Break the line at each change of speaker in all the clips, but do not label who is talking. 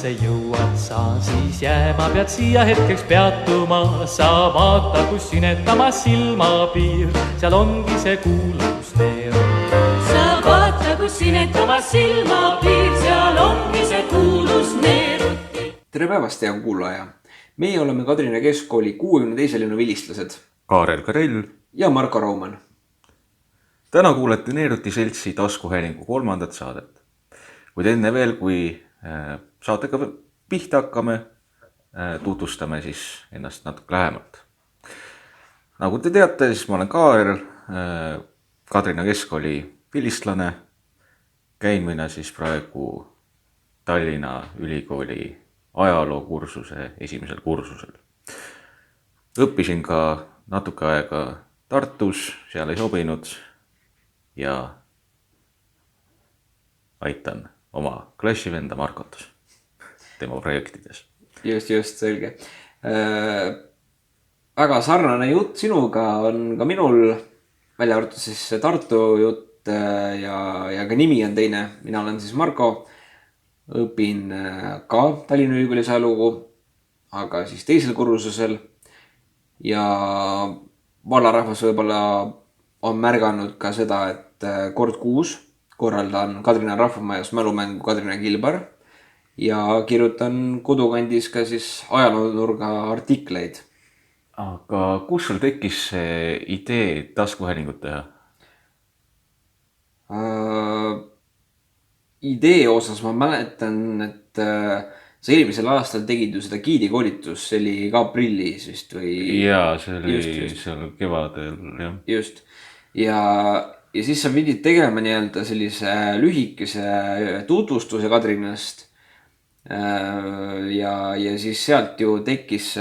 Tallinnasse jõuad sa, siis jääma pead siia hetkeks peatuma. Sa vaata, kus sinetamas silmapiir, seal ongi see kuulus neerut.
Sa vaata, kus sinetamas silmapiir, seal ongi see kuulus neerut.
Tere päevast, hea kuulaja! Meie oleme Kadrina Keskkooli 62. linna vilistlased
Kaarel Karell
ja Marko Raumann.
Täna kuulete Neeruti seltsi taskuhäälingu 3. saadet. Kuid enne veel, kui saatega pihta hakkame, tutvustame siis ennast natuke lähemalt. Nagu te teate, siis ma olen Kaarel, Kadrina Keskkooli vilistlane. Käin mina siis praegu Tallinna Ülikooli ajalookursuse esimesel kursusel. Õppisin ka natuke aega Tartus, seal ei sobinud ja aitan oma klassivenda Markot tema projektides.
Just, selge. Väga sarnane jutt sinuga on ka minul, välja arvatud siis Tartu jutt ja ka nimi on teine. Mina olen siis Marko, õpin ka Tallinna Ülikoolis ajalugu, aga siis teisel kursusel. Ja vallarahvas võib-olla on märganud ka seda, et kord kuus korraldan Kadrina rahvamajas mälumängu Kadrina Kilbar ja kirjutan kodukandis ka siis ajaloonurga artikleid.
Aga kus sul tekkis see idee taskuhäälingut teha?
Idee osas ma mäletan, et sa eelmisel aastal tegid ju seda giidikoolitus, see oli ka aprillis vist või?
Jaa, see oli seal kevadel, jah.
Just. Ja siis sa pidid tegema nii-öelda sellise lühikese tutvustuse Kadrinast. Ja siis sealt ju tekkis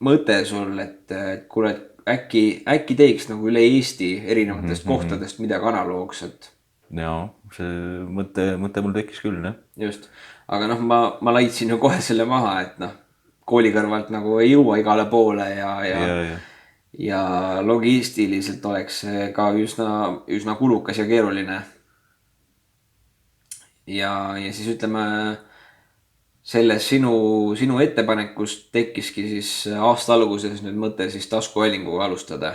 mõte sul, et kuule, äkki teeks nagu üle Eesti erinevatest kohtadest midagi analoogset.
Jaa, see mõte mul tekkis küll, jah.
Just. Aga ma laitsin ju kohe selle maha, et kooli kõrvalt nagu ei jõua igale poole ja logistiliselt oleks ka üsna kulukas ja keeruline. Ja siis ütleme, selles sinu ettepanekust tekkiski siis aasta alguses nüüd mõte siis taskuhäälinguga alustada.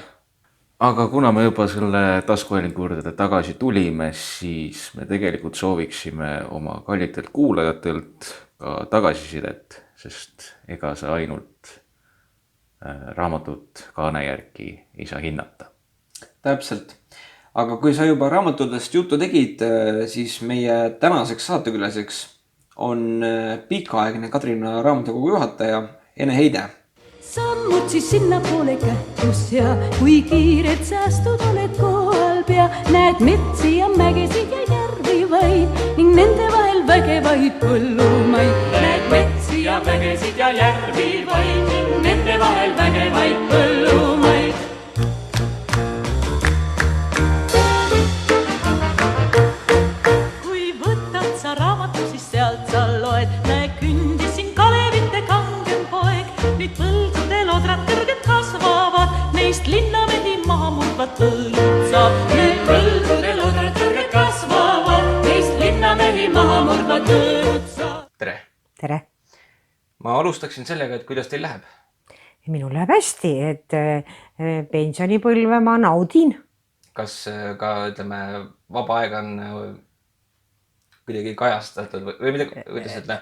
Aga kuna me juba selle taskuhäälingu juurde tagasi tulime, siis me tegelikult sooviksime oma kallitelt kuulajatelt ka tagasisidet, sest ega sa ainult raamatut kaane järgi ei saa hinnata. Täpselt.
Aga kui sa juba raamatutest juttu tegid, siis meie tänaseks saatekülaseks on pikaaegne Kadrina raamatukogu juhataja Ene Heide.
Sammud siis sinna poole kähtus ja kui kiired säästud oled kohal pea, näed metsi ja mägesid ja järvi vaid ning nende vahel vägevaid põllumaid. Näed metsi ja mägesid ja järvi vaid ning nende vahel vägevaid põllumaid. Kui võtad sa raamatu, siis sealt sa loed, näe kündisin Kalevite kangem poeg, nüüd põldudel odrad kõrged kasvavad, neist linnamehi maha murdvad põllud saab. Nüüd põldudel odrad kõrged kasvavad, neist linnamehi maha murdvad põllud saab.
Tere!
Tere!
Ma alustaksin sellega, et kuidas teil läheb?
Minul läheb hästi, et pensionipõlve ma naudin.
Kas ka, ütleme, vaba aeg on kuidagi kajastatud või midagi, kuidas ütle?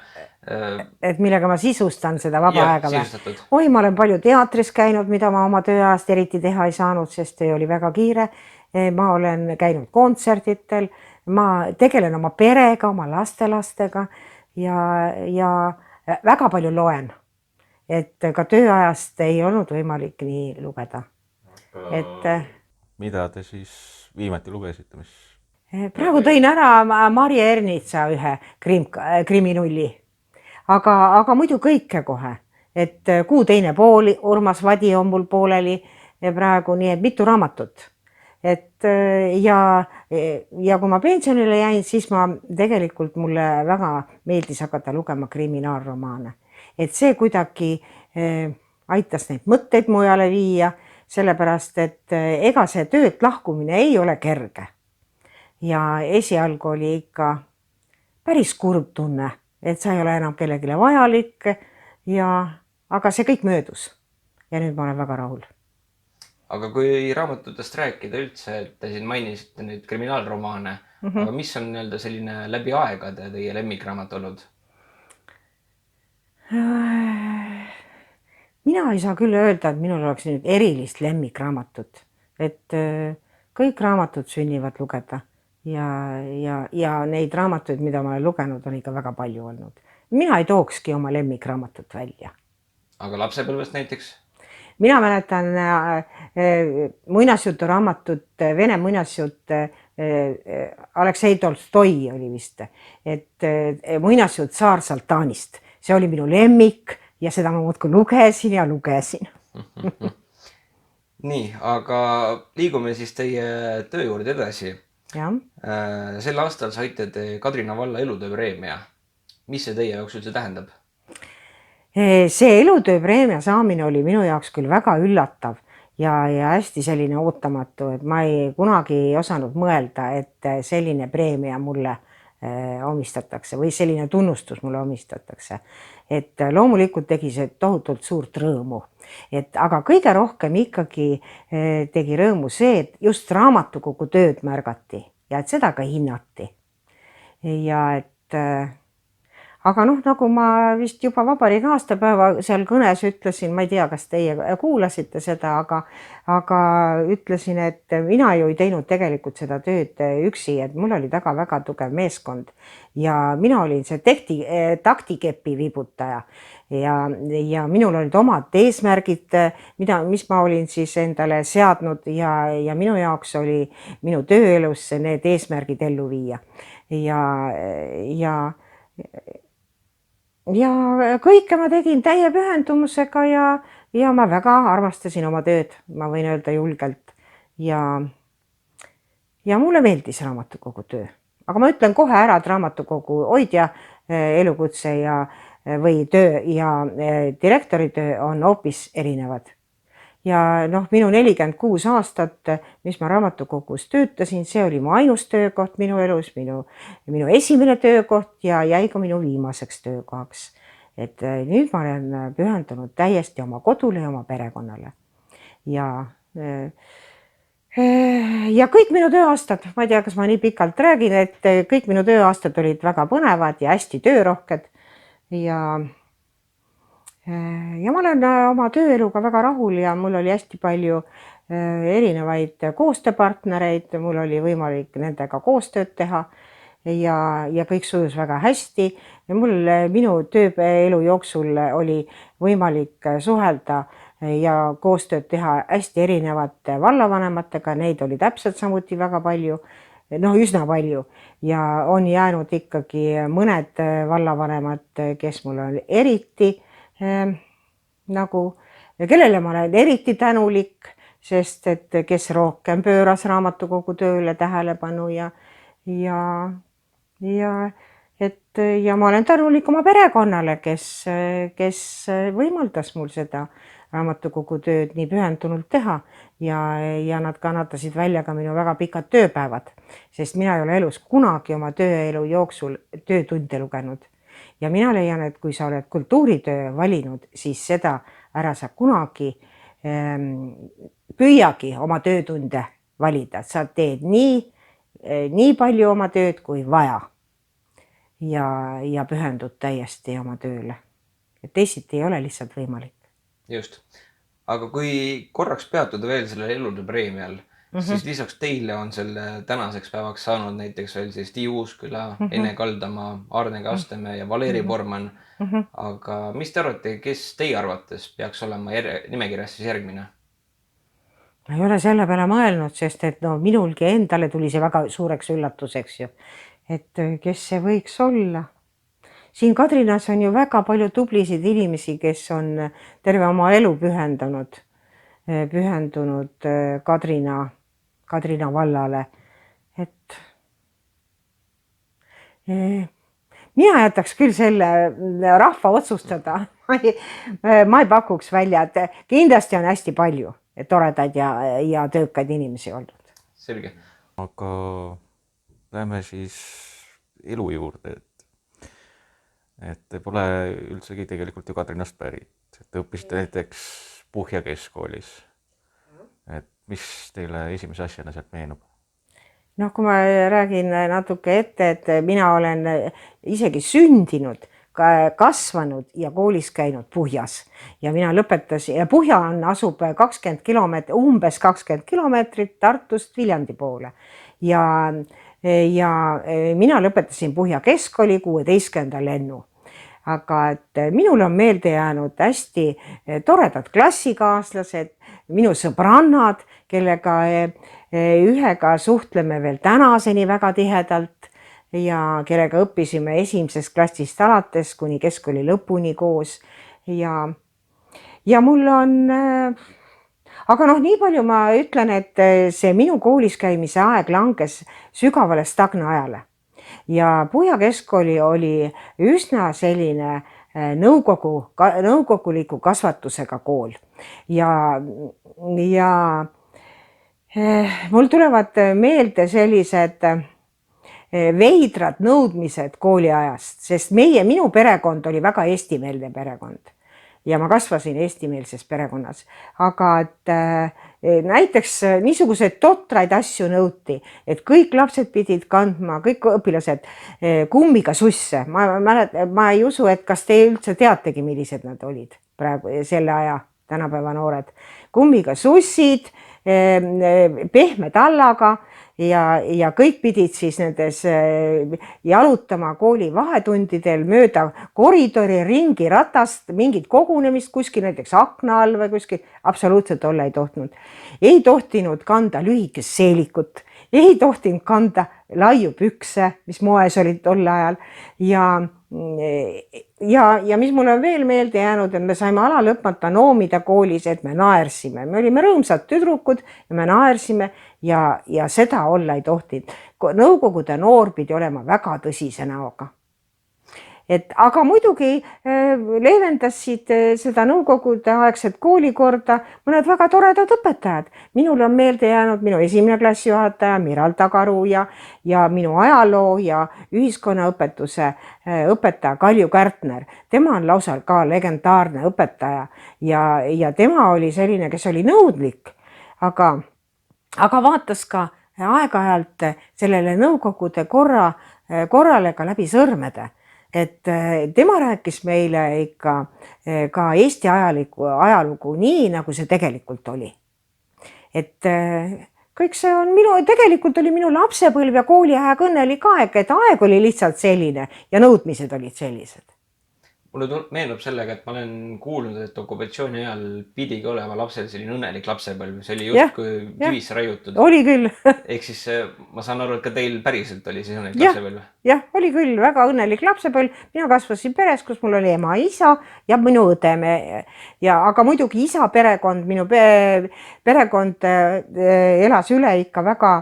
Et millega ma sisustan seda vaba aega või?
Sisustatud.
Oi, ma olen palju teatris käinud, mida ma oma tööajast eriti teha ei saanud, sest töö oli väga kiire. Ma olen käinud kontsertitel, ma tegelen oma perega, oma lastelastega ja väga palju loen. Et ka tööajast ei olnud võimalik nii lugeda.
Mida te siis viimati lugesite?
Praegu tõin ära Marje Ernitsa ühe kriminulli, aga muidu kõike kohe. Et Kuu teine pool, Urmas Vadi on mul pooleli praegu, nii et mitu raamatut. Ja kui ma pensionile jäin, siis ma tegelikult mulle väga meeldis hakata lugema kriminaalromaane. Et see kuidagi aitas neid mõtteid mujale viia, sellepärast, et ega see töölt lahkumine ei ole kerge. Ja esialgu oli ikka päris kurb tunne, et sa ei ole enam kellegile vajalik aga see kõik möödus. Ja nüüd ma olen väga rahul.
Aga kui raamatutest rääkida üldse, et te siin mainisite nüüd kriminaalromaane, aga mis on nii-öelda selline läbi aegade teie lemmikraamat olnud?
Mina ei saa küll öelda, et minul oleks nüüd erilist lemmikraamatut, et kõik raamatud sünnivad lugeda ja neid raamatuid, mida ma olen lugenud, on ikka väga palju olnud. Mina ei tookski oma lemmikraamatut välja.
Aga lapsepõlvest näiteks?
Mina mäletan muinasjutu raamatut, Vene muinasjut, Aleksei Tolstoi oli vist, et muinasjut Saar Saltanist. See oli minu lemmik ja seda ma muudkui lugesin ja lugesin.
Nii, aga liigume siis teie töö juurde edasi.
Ja.
Sel aastal saite te Kadrina valla elutööpreemia. Mis see teie jaoks üldse tähendab?
See elutööpreemia saamine oli minu jaoks küll väga üllatav ja hästi selline ootamatu, et ma ei kunagi osanud mõelda, et selline preemia mulle omistatakse või selline tunnustus mulle omistatakse. Et loomulikult tegi see tohutult suurt rõõmu. Aga kõige rohkem ikkagi tegi rõõmu see, et just raamatukogu tööd märgati ja et seda ka hinnati. Aga nagu ma vist juba vabariigi aastapäeva seal kõnes ütlesin, ma ei tea, kas teie kuulasite seda, aga ütlesin, et mina ju ei teinud tegelikult seda tööd üksi, et mul oli taga väga tugev meeskond ja mina olin see taktikepi vibutaja ja minul olid omad eesmärgid, mis ma olin siis endale seadnud ja minu jaoks oli minu tööelus need eesmärgid ellu viia ja kõike ma tegin täie pühendumusega ja ma väga armastasin oma tööd, ma võin öelda julgelt. Ja mulle meeldis raamatukogu töö. Aga ma ütlen kohe ära, et raamatukogu hoidja elukutse või töö ja direktori töö on hoopis erinevad. Ja minu 46 aastat, mis ma raamatukogus töötasin, see oli mu ainus töökoht minu elus, minu esimene töökoht ja jäi ka minu viimaseks töökohaks. Et nüüd ma olen pühendunud täiesti oma kodule ja oma perekonnale. Ja kõik minu tööaastad, ma ei tea, kas ma nii pikalt räägin, et kõik minu tööaastad olid väga põnevad ja hästi töörohked ja ma olen oma tööeluga väga rahul ja mul oli hästi palju erinevaid koostööpartnereid, mul oli võimalik nendega koostööd teha ja kõik sujus väga hästi ja minu tööelu jooksul oli võimalik suhelda ja koostööd teha hästi erinevate vallavanematega, neid oli täpselt samuti väga palju, üsna palju ja on jäänud ikkagi mõned vallavanemad, kes mul on eriti kellele ma olen eriti tänulik, sest et kes rohkem pööras raamatukogu tööle tähelepanu ja ma olen tänulik oma perekonnale, kes võimaldas mul seda raamatukogu tööd nii pühendunult teha ja nad kannatasid välja ka minu väga pikad tööpäevad, sest mina ei ole elus kunagi oma tööelu jooksul töötunde lugenud. Ja mina leian, et kui sa oled kultuuritöö valinud, siis seda ära sa kunagi püüagi oma töötunde valida. Sa teed nii palju oma tööd kui vaja ja pühendud täiesti oma tööle. Et teisiti ei ole lihtsalt võimalik.
Just. Aga kui korraks peatuda veel selle elutööpreemial, siis lisaks teile on selle tänaseks päevaks saanud näiteks veel siis Tiiu Uusküla, Ene Kaldamaa, Arne Kastemäe ja Valeri Borman. Aga mis te arvate, kes teie arvates peaks olema nimekirjas siis järgmine?
Ma ei ole selle peale mõelnud, sest et minulgi endale tuli see väga suureks üllatuseks ju. Et kes see võiks olla? Siin Kadrinas on ju väga palju tublisid inimesi, kes on terve oma elu pühendunud Kadrina vallale. Et mina jätaks küll selle rahva otsustada. Ma ei pakuks välja, et kindlasti on hästi palju toredaid ja töökaid inimesi olnud.
Selge.
Aga lähme siis elu juurde. et te pole üldsegi tegelikult ju Kadrinnast pärit, et te õppisite näiteks Puhja keskkoolis. Et mis teile esimese asjana sealt meenub?
Noh, kui ma räägin natuke ette, et mina olen isegi sündinud, kasvanud ja koolis käinud Puhjas ja mina lõpetasin ja Puhja asub 20 kilomeetrit, umbes 20 kilomeetrit Tartust Viljandi poole ja mina lõpetasin Puhja keskkooli 16. lennu. Aga et minul on meelde jäänud hästi toredad klassikaaslased, minu sõbrannad, kellega ühega suhtleme veel tänaseni väga tihedalt ja kellega õppisime esimesest klassist alates kuni keskkooli lõpuni koos ja mul on, aga noh, nii palju ma ütlen, et see minu koolis käimise aeg langes sügavale stagnaajale. Ja Puhja keskkooli oli üsna selline nõukoguliku kasvatusega kool ja mul tulevad meelde sellised veidrad nõudmised kooliajast, sest minu perekond oli väga eestimeelne perekond ja ma kasvasin eestimeelses perekonnas, aga et näiteks niisuguseid totraid asju nõuti, et kõik lapsed pidid kandma, kõik õpilased kummiga susse. Ma ei usu, et kas te üldse teategi, millised nad olid praegu selle aja tänapäeva noored. Kummiga sussid, pehme tallaga ja kõik pidid siis nendes jalutama kooli vahetundidel mööda koridori ringi ratast, mingit kogunemist kuskil, näiteks akna all või kuskil, absoluutselt olla ei tohtinud. Ei tohtinud kanda lühikest seelikut, ei tohtinud kanda laiu pükse, mis moes olid tol ajal ja mis mulle on veel meelde jäänud, et me saime alalõpmata noomida koolis, et me naersime. Me olime rõõmsad tüdrukud ja me naersime ja seda olla ei tohtinud. Nõukogude noor pidi olema väga tõsise näoga. Aga muidugi leevendasid seda nõukogude aegset koolikorda mõned väga toredad õpetajad. Minul on meelde jäänud minu esimene klassijuhataja Miral Tagaru ja minu ajaloo ja ühiskonnaõpetuse õpetaja Kalju Kärtner. Tema on lausa ka legendaarne õpetaja ja tema oli selline, kes oli nõudlik, aga vaatas ka aeg-ajalt sellele nõukogude korrale ka läbi sõrmede. Et tema rääkis meile ikka ka Eesti ajalugu nii, nagu see tegelikult oli. Et kõik see on tegelikult oli minu lapsepõlv ja kooliaeg õnnelik aeg, et aeg oli lihtsalt selline ja nõudmised olid sellised.
Mulle meenub sellega, et ma olen kuulnud, et okupatsiooni ajal pidigi olema lapsel selline õnnelik lapsepõlv. See oli justkui kivisse raiutud.
Oli küll.
Ehk siis ma saan aru, et ka teil päriselt oli siis õnnelik lapsepõlv.
Jah, oli küll väga õnnelik lapsepõlv. Mina kasvasin peres, kus mul oli ema, isa ja minu õde. Aga muidugi isa perekond, minu perekond elas üle ikka väga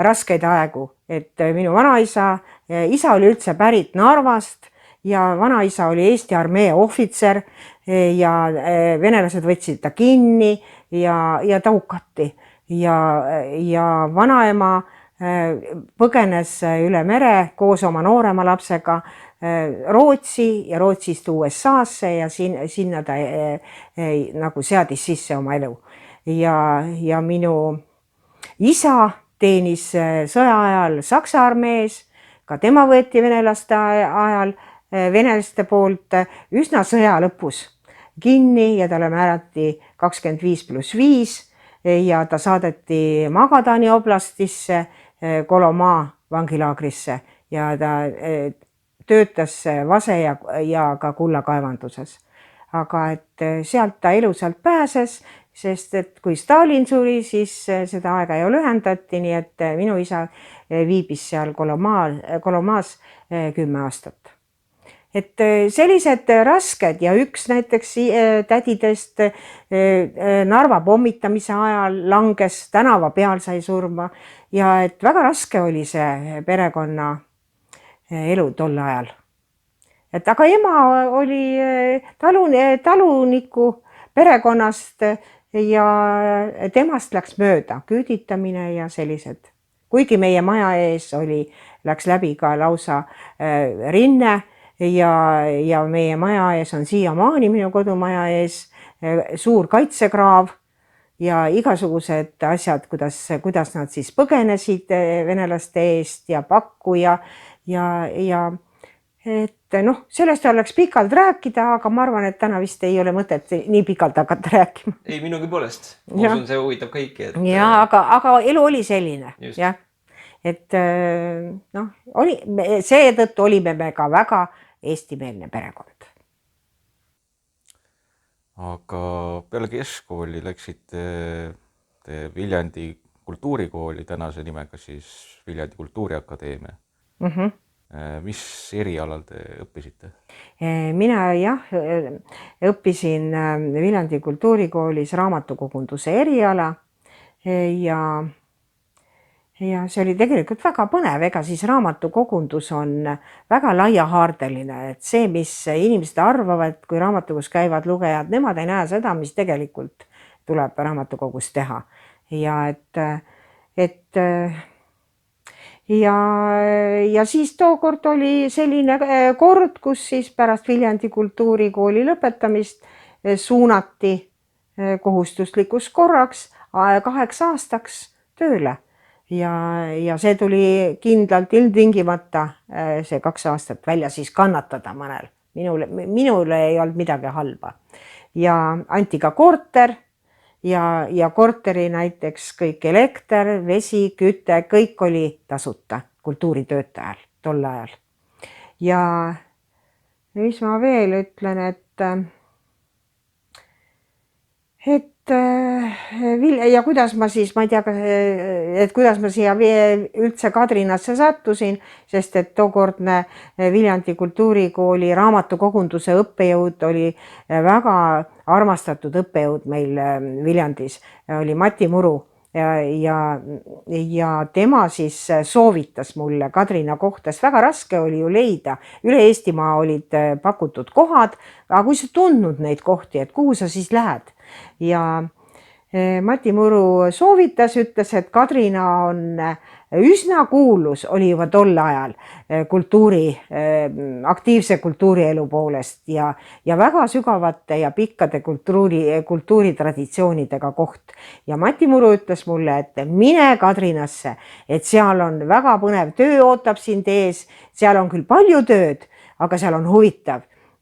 raskeid aegu. Et minu vanaisa, isa oli üldse pärit Narvast ja vanaisa oli Eesti armee ohvitser ja venelased võtsid ta kinni ja ta hukati. Ja vanaema põgenes üle mere koos oma noorema lapsega Rootsi ja Rootsist USA-sse ja sinna ta nagu seadis sisse oma elu. Ja minu isa teenis sõja ajal Saksa armees, ka tema võeti venelaste ajal venelaste poolt üsna sõja lõpus kinni ja talle määrati 25+5 ja ta saadeti Magadani oblastisse Kolomaa vangilaagrisse ja ta töötas Vase ja ka kullakaevanduses. Aga et sealt ta elusalt pääses, sest et kui Stalin suri, siis seda aega ju lühendati, nii et minu isa viibis seal Kolomaas 10 aastat. Et sellised rasked ja üks näiteks tädidest Narva pommitamise ajal langes, tänava peal sai surma ja et väga raske oli see perekonna elu tol ajal. Aga ema oli taluniku perekonnast ja temast läks mööda küüditamine ja sellised. Kuigi meie maja ees läks läbi ka lausa rinne ja meie maja ees on siiamaani minu kodumaja ees suur kaitsekraav ja igasugused asjad, kuidas nad siis põgenesid venelaste eest ja pakku ja et noh, sellest oleks pikalt rääkida, aga ma arvan, et täna vist ei ole mõtet nii pikalt hakata rääkima.
Ei, minugi poolest. Ma usun, see huvitab kõiki.
Ja, aga elu oli selline. Jah. Et noh, seetõttu olime me ka väga eestimeelne perekond.
Aga peale keskkooli läksite te Viljandi kultuurikooli, tänase nimega siis Viljandi Kultuuriakadeemia. Mis erialal te õppisite?
Mina õppisin Viljandi kultuurikoolis raamatukogunduse eriala ja see oli tegelikult väga põnev, ega siis raamatukogundus on väga laiahaardeline, et see, mis inimesed arvavad, kui raamatukogus käivad lugejad, nemad ei näe seda, mis tegelikult tuleb raamatukogus teha. Ja siis tookord oli selline kord, kus siis pärast Viljandi kultuurikooli lõpetamist suunati kohustuslikus korraks 8 aastaks tööle. Ja see tuli kindlalt ilmtingimata see 2 aastat välja siis kannatada mõnel. Minule ei olnud midagi halba. Ja anti ka korter ja korteri näiteks kõik elekter, vesi, küte, kõik oli tasuta kultuuritöötajal tol ajal. Ja mis ma veel ütlen, ja kuidas ma siis, ma ei tea, et kuidas ma siia üldse Kadrinasse sattusin, sest et tookordne Viljandi kultuurikooli raamatukogunduse õppejõud oli väga armastatud õppejõud meil Viljandis, oli Mati Muru ja tema siis soovitas mulle Kadrina kohta, sest väga raske oli ju leida. Üle Eestimaa olid pakutud kohad, aga kui sa tundnud neid kohti, et kuhu sa siis lähed? Ja Mati Muru soovitas, ütles, et Kadrina on üsna kuulus, oli juba tol ajal aktiivse kultuurielu poolest ja väga sügavate ja pikkade kultuuritraditsioonidega koht. Ja Mati Muru ütles mulle, et mine Kadrinasse, et seal on väga põnev töö, ootab sind ees, seal on küll palju tööd, aga seal on huvitav.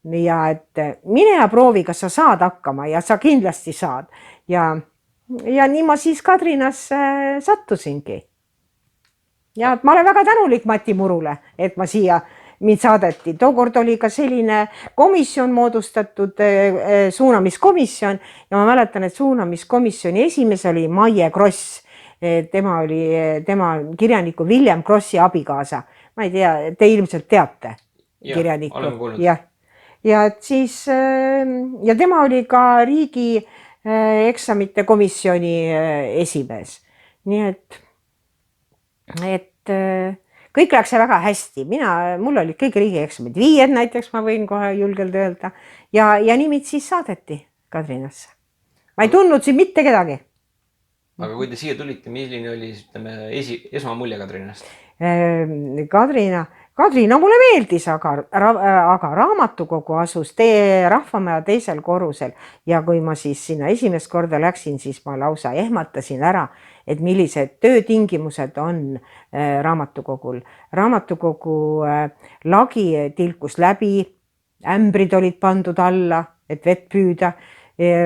Ja et mine ja proovi, kas sa saad hakkama ja sa kindlasti saad. Ja nii ma siis Kadrinasse sattusingi. Ja ma olen väga tänulik Mati Murule, et ma siia mind saadeti. Tookord oli ka selline komisjon moodustatud, suunamiskomisjon ja ma mäletan, et suunamiskomisjoni esimees oli Maie Kross. Tema kirjaniku William Krossi abikaasa. Ma ei tea, te ilmselt teate kirjanikku.
Olen kuulnud.
Ja tema oli ka riigi eksamite komisjoni esimees. Nii et kõik läks väga hästi. Mul olid kõik riigi eksamid 5 näiteks, ma võin kohe julgelt öelda. Ja nimid siis saadeti Kadrinasse. Ma ei tundnud siin mitte kedagi.
Aga kui te siia tulite, milline oli esmamulje Kadrinast?
Kadrina mulle meeldis, aga raamatukogu asus Rahvamaja teisel korrusel ja kui ma siis sinna esimest korda läksin, siis ma lausa ehmatasin ära, et millised töötingimused on raamatukogul. Raamatukogu lagi tilkus läbi, ämbrid olid pandud alla, et vett püüda,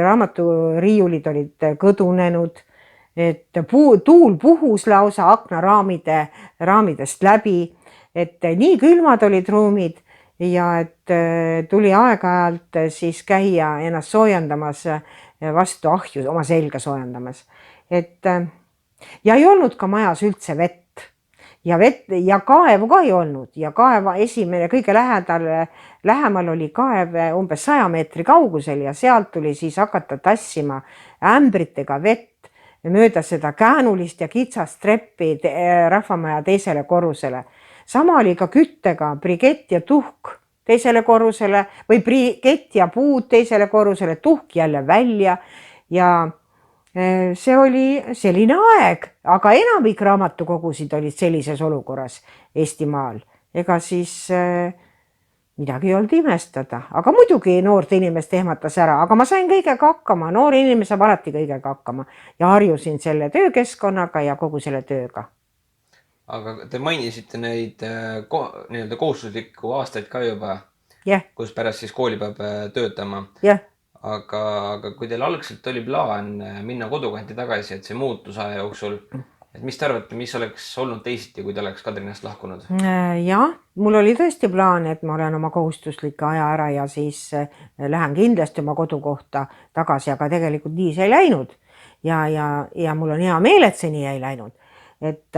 raamaturiiulid olid kõdunenud, et tuul puhus lausa aknaraamidest läbi, et nii külmad olid ruumid ja et tuli aeg-ajalt siis käia ennast soojendamas vastu ahju, oma selga soojendamas. Ja ei olnud ka majas üldse vett ja kaevu ka ei olnud ja kaeva esimene kõige lähemal oli kaev umbes 100 meetri kaugusel ja sealt tuli siis hakata tassima ämbritega vett mööda seda käänulist ja kitsast treppi Rahvamaja teisele korrusele. Sama oli ka küttega, brikett ja tuhk teisele korrusele või brikett ja puud teisele korrusele, tuhk jälle välja ja see oli selline aeg, aga enamik raamatukogusid olid sellises olukorras Eestimaal. Ega siis midagi ei olnud imestada, aga muidugi noorte inimest ehmatas ära, aga ma sain kõigega hakkama, noor inimene saab alati kõigega hakkama ja harjusin selle töökeskkonnaga ja kogu selle tööga.
aga te mainisite neid nii-öelda kohustuslikku aastaid ka juba, kus pärast siis kooli peab töötama. Aga kui teil algselt oli plaan minna kodukanti tagasi, et see muutus aja jooksul, et mis te arvate, mis oleks olnud teisiti, kui te oleks Kadrinast lahkunud?
Jah, mul oli tõesti plaan, et ma olen oma kohustuslikke aja ära ja siis lähen kindlasti oma kodukohta tagasi, aga tegelikult nii see ei läinud. Ja mul on hea meel, et see nii ei läinud. Et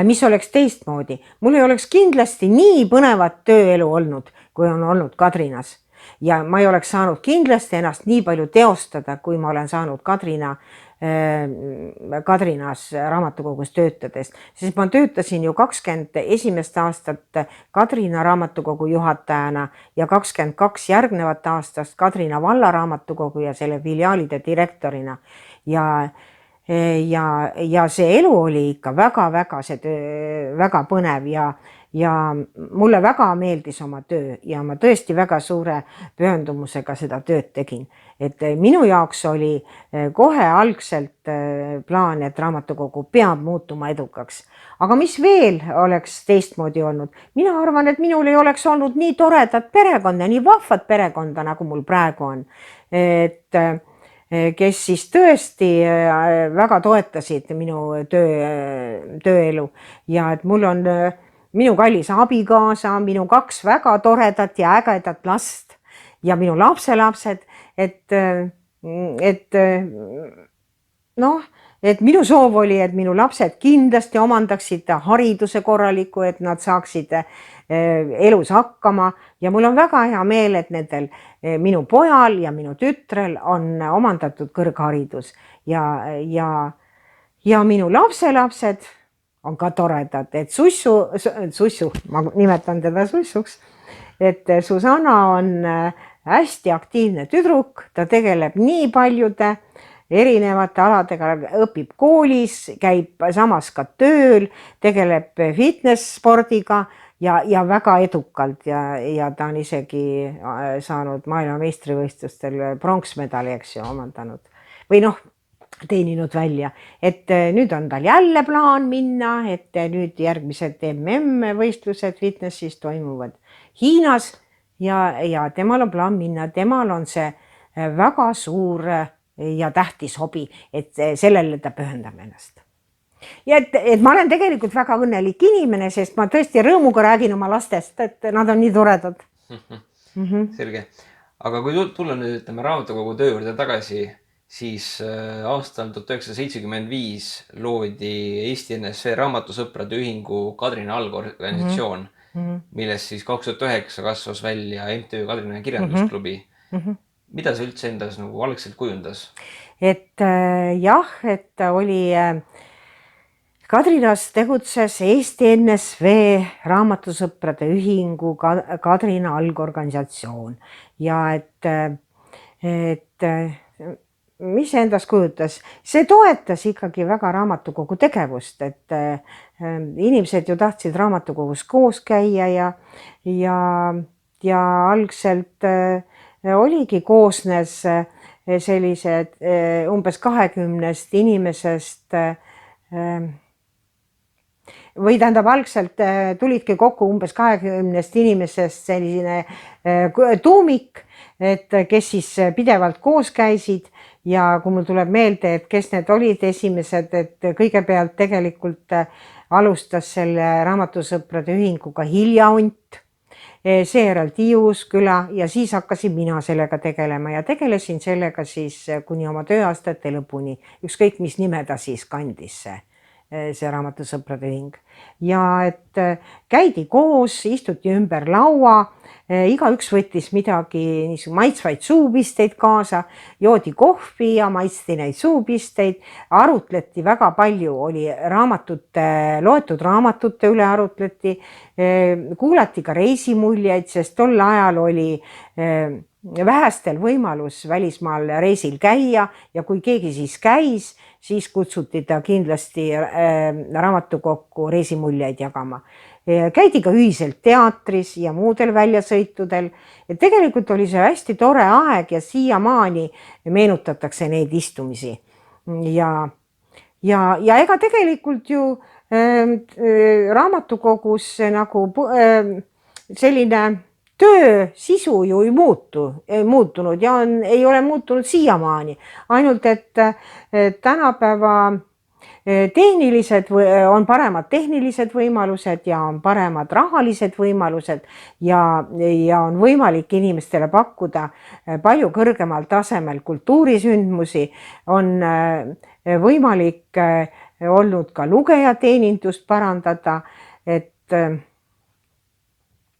mis oleks teistmoodi? Mul ei oleks kindlasti nii põnevat tööelu olnud, kui on olnud Kadrinas. Ja ma ei oleks saanud kindlasti ennast nii palju teostada, kui ma olen saanud Kadrinas raamatukogus töötades. Sest ma töötasin ju 21 aastat Kadrina raamatukogu juhatajana ja 22 järgnevat aastast Kadrina valla raamatukogu ja selle filiaalide direktorina. Ja see elu oli ikka väga-väga väga põnev ja mulle väga meeldis oma töö ja ma tõesti väga suure pühendumusega seda tööd tegin. Et minu jaoks oli kohe algselt plaan, et raamatukogu peab muutuma edukaks. Aga mis veel oleks teistmoodi olnud? Mina arvan, et minul ei oleks olnud nii toredat perekonda, nii vahvat perekonda, nagu mul praegu on. Et kes siis tõesti väga toetasid minu tööelu ja et mul on minu kallis abikaasa, minu 2 väga toredat ja ägedat last ja minu lapselapsed, et minu soov oli, et minu lapsed kindlasti omandaksid hariduse korraliku, et nad saaksid elus hakkama ja mul on väga hea meel, et nendel minu pojal ja minu tütrel on omandatud kõrgharidus ja minu lapselapsed on ka toredad, et Sussu, ma nimetan teda Sussuks, et Susanna on hästi aktiivne tüdruk, ta tegeleb nii paljude erinevate aladega, õpib koolis, käib samas ka tööl, tegeleb fitness spordiga ja väga edukalt ja ta on isegi saanud maailmameistrivõistlustel pronksmedali, eks ju, omandanud. Või teeninud välja, et nüüd on tal jälle plaan minna, et nüüd järgmised MM-võistlused fitnessis toimuvad Hiinas ja temal on plaan minna, temal on see väga suur ja tähtis hobi, et sellele ta pühendab ennast. Ja et ma olen tegelikult väga õnnelik inimene, sest ma tõesti rõõmuga räägin oma lastest, et nad on nii toredad.
Selge. Aga kui tulla nüüd raamatukogu töö juurde tagasi, siis aastal 1975 loodi Eesti NSV Raamatusõprade Ühingu Kadrina algorganisatsioon, millest siis 2009 kasvas välja MTÜ Kadrina kirjandusklubi. Mida see üldse endas algselt kujundas? Et
jah, et oli Kadrinas tegutses Eesti NSV Raamatusõprade Ühingu Kadrina algorganisatsioon ja et mis endas kujutas? See toetas ikkagi väga raamatukogu tegevust, et inimesed ju tahtsid raamatukogus koos käia ja algselt oligi koosnes sellised umbes 20 inimesest või tähendab algselt tulidki kokku umbes 20 inimesest selline tuumik, et kes siis pidevalt koos käisid ja kui mul tuleb meelde, et kes need olid esimesed, et kõigepealt tegelikult alustas selle Raamatusõprade Ühinguga Hilja Unt, seejärel Tiiusküla ja siis hakkasin mina sellega tegelema ja tegelesin sellega siis kuni oma tööaastate lõpuni, ükskõik mis nime ta siis kandis see Raamatusõprade Ühing. Ja et käidi koos, istuti ümber laua, igaüks võttis midagi maitsvaid suupisteid kaasa, joodi kohvi ja maitsti neid suupisteid, arutleti väga palju, oli loetud raamatute üle arutleti, kuulati ka reisimuljeid, sest tol ajal oli vähestel võimalus välismaal reisil käia ja kui keegi siis käis, siis kutsuti ta kindlasti raamatukokku reisimuljeid jagama. Käidi ka ühiselt teatris ja muudel väljasõitudel. Et tegelikult oli see hästi tore aeg ja siiamaani meenutatakse neid istumisi. Ja ega tegelikult ju raamatukogus nagu selline töö sisu ju ei muutunud ja ei ole muutunud siiamaani. Ainult, et tänapäeva on paremad tehnilised võimalused ja on paremad rahalised võimalused ja on võimalik inimestele pakkuda palju kõrgemal tasemel kultuurisündmusi, on võimalik olnud ka lugejateenindust parandada, et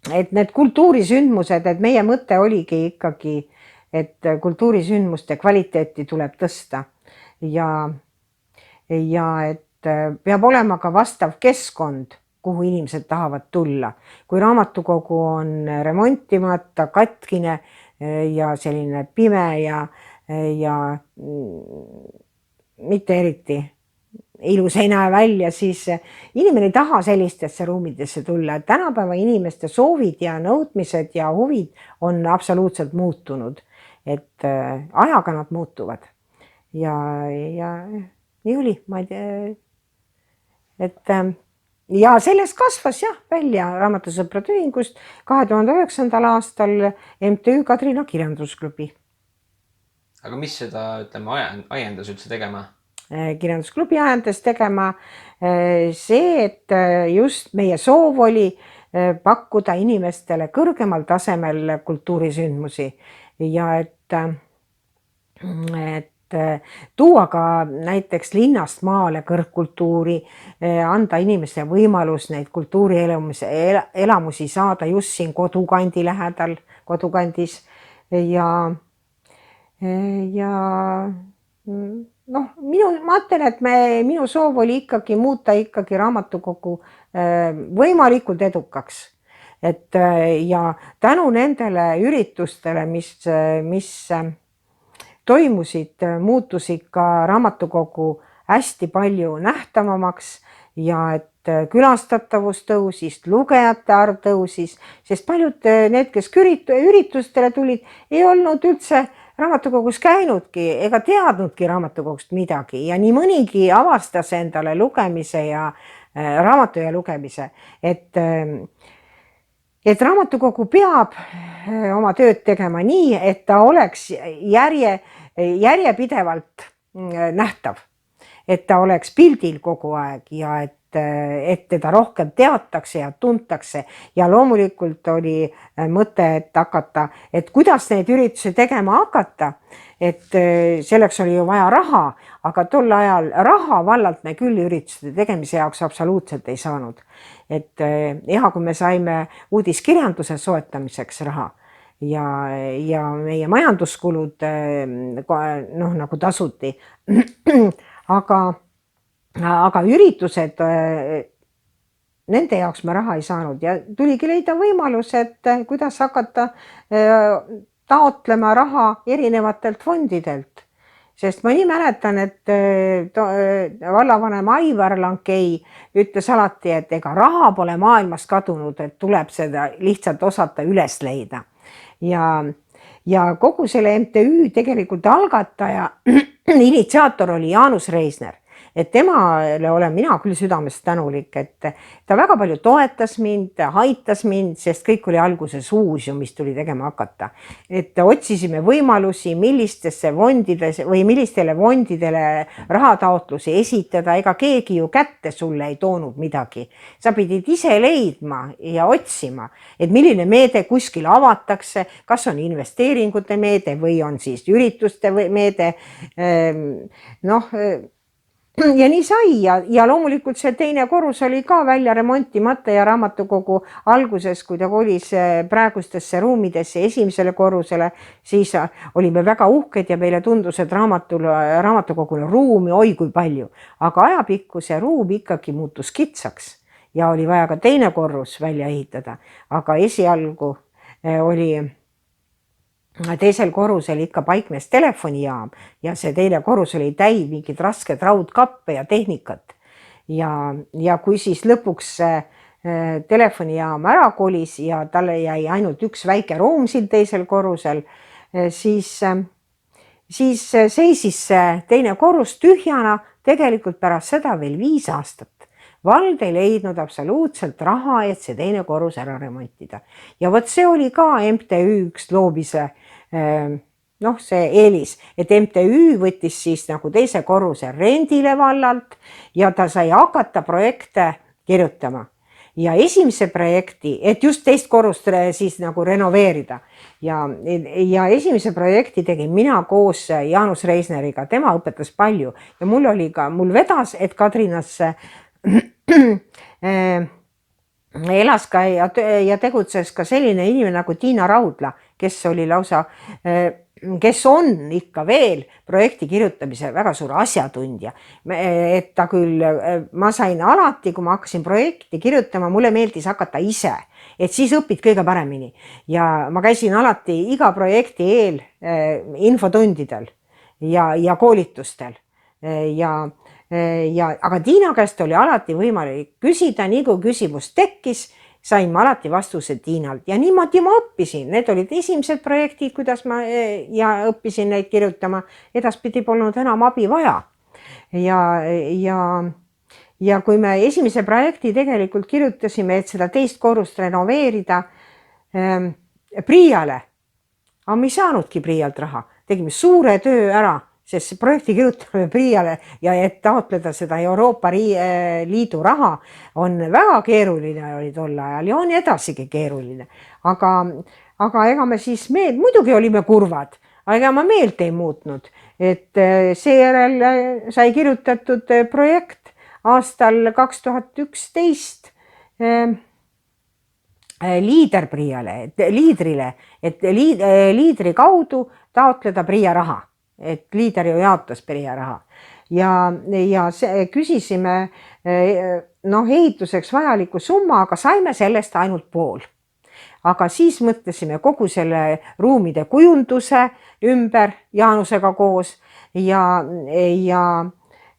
need kultuurisündmused, et meie mõte oligi ikkagi, et kultuurisündmuste kvaliteeti tuleb tõsta ja et peab olema ka vastav keskkond, kuhu inimesed tahavad tulla. Kui raamatukogu on remontimata, katkine ja selline pime ja mitte eriti ilus ei näe välja, siis inimene ei taha sellistesse ruumidesse tulla. Tänapäeva inimeste soovid ja nõudmised ja huvid on absoluutselt muutunud. Et ajaga nad muutuvad. Ja nii oli, ma ei tea. Ja sellest kasvas välja Raamatusõprade Ühingust 2009. aastal MTÜ Kadrina kirjandusklubi.
Aga mis seda, ajendas üldse tegema?
Kirjandusklubi ajendas tegema see, et just meie soov oli pakkuda inimestele kõrgemal tasemel kultuurisündmusi ja et tuua ka näiteks linnast maale kõrgkultuuri, anda inimese võimalus neid kultuurielamusi saada just siin kodukandi lähedal, kodukandis ja ma mõtlen, et minu soov oli ikkagi muuta ikkagi raamatukogu võimalikult edukaks. Ja tänu nendele üritustele, mis toimusid, muutusid ka raamatukogu hästi palju nähtavamaks ja et külastatavus tõusis, lugejate arv tõusis, sest paljud need, kes üritustele tulid, ei olnud üldse raamatukogus käinudki ega teadnudki raamatukogust midagi ja nii mõnigi avastas endale lugemise ja raamatu ja lugemise, et raamatukogu peab oma tööd tegema nii, et ta oleks järjepidevalt nähtav, et ta oleks pildil kogu aeg ja et teda rohkem teatakse ja tuntakse ja loomulikult oli mõte, et hakata, et kuidas neid üritusi tegema hakata, et selleks oli ju vaja raha, aga tol ajal raha vallalt me küll ürituste tegemise jaoks absoluutselt ei saanud. Et kui me saime uudiskirjanduse soetamiseks raha ja meie majanduskulud nagu tasuti, aga üritused, nende jaoks me raha ei saanud ja tuligi leida võimalus, et kuidas hakata taotlema raha erinevatelt fondidelt. Sest ma nii mäletan, et vallavanem Aivar Lankei ütles alati, et ega raha pole maailmas kadunud, et tuleb seda lihtsalt osata üles leida. Ja kogu selle MTÜ tegelikult algataja initsiaator oli Jaanus Reisner. Et temale olen mina küll südamest tänulik, et ta väga palju toetas mind, aitas mind, sest kõik oli alguses uus ju, mis tuli tegema hakata. Et otsisime võimalusi, millistele fondidele rahataotlusi esitada, ega keegi ju kätte sulle ei toonud midagi. Sa pidid ise leidma ja otsima, et milline meede kuskil avatakse, kas on investeeringute meede või on siis ürituste meede, ja nii sai ja loomulikult see teine korrus oli ka välja remontimata ja raamatukogu alguses, kui ta kolis praegustesse ruumidesse esimesele korrusele, siis olime väga uhked ja meile tundus, et raamatukogule ruumi oi kui palju. Aga ajapikku see ruum ikkagi muutus kitsaks ja oli vaja ka teine korrus välja ehitada. Aga esialgu teisel korrusel ikka paiknes telefonijaam ja see teine korrus oli täis mingid rasked raudkappe ja tehnikat. Ja kui siis lõpuks telefonijaam ära kolis ja talle jäi ainult üks väike ruum siin teisel korrusel, siis seisis see teine korrus tühjana tegelikult pärast seda veel 5 aastat. Vald ei leidnud absoluutselt raha, et see teine korrus ära remontida. Ja võt see oli ka MTÜ üks loomise see eelis, et MTÜ võttis siis nagu teise korruse rendile vallalt ja ta sai hakata projekte kirjutama. Ja esimese projekti, et just teist korrust siis nagu renoveerida. Ja esimese projekti tegin mina koos Jaanus Reisneriga, tema õpetas palju. Ja mul vedas, et Kadrinasse elas ka ja tegutses ka selline inimene nagu Tiina Raudla, kes oli lausa, kes on ikka veel projekti kirjutamise väga suur asjatundja. Et ta küll, ma sain alati, kui ma hakkasin projekti kirjutama, mulle meeldis hakata ise, et siis õpid kõige paremini. Ja ma käisin alati iga projekti eel infotundidel ja koolitustel. Aga Tiina käest oli alati võimalik küsida, nii kui küsimus tekkis, sain ma alati vastuse Tiinalt ja niimoodi ma õppisin. Need olid esimesed projektid, kuidas ma õppisin neid kirjutama. Edaspidi polnud enam abi vaja. Ja kui me esimese projekti tegelikult kirjutasime, et seda teist korrust renoveerida Priiale, aga me ei saanudki Priialt raha. Tegime suure töö ära, sest projekti kirjutamine Priiale ja et taotleda seda Euroopa Liidu raha on väga keeruline oli tol ajal ja on edasigi keeruline. Aga ega me siis muidugi olime kurvad, aga ega ma meelt ei muutnud, et seejärel sai kirjutatud projekt aastal 2011 liider Priiale, liidrile, et liidri kaudu taotleda Priia raha. Et liider ju jaotas Priia raha. Ja küsisime ehituseks vajaliku summa, aga saime sellest ainult pool. Aga siis mõtlesime kogu selle ruumide kujunduse ümber Jaanusega koos ja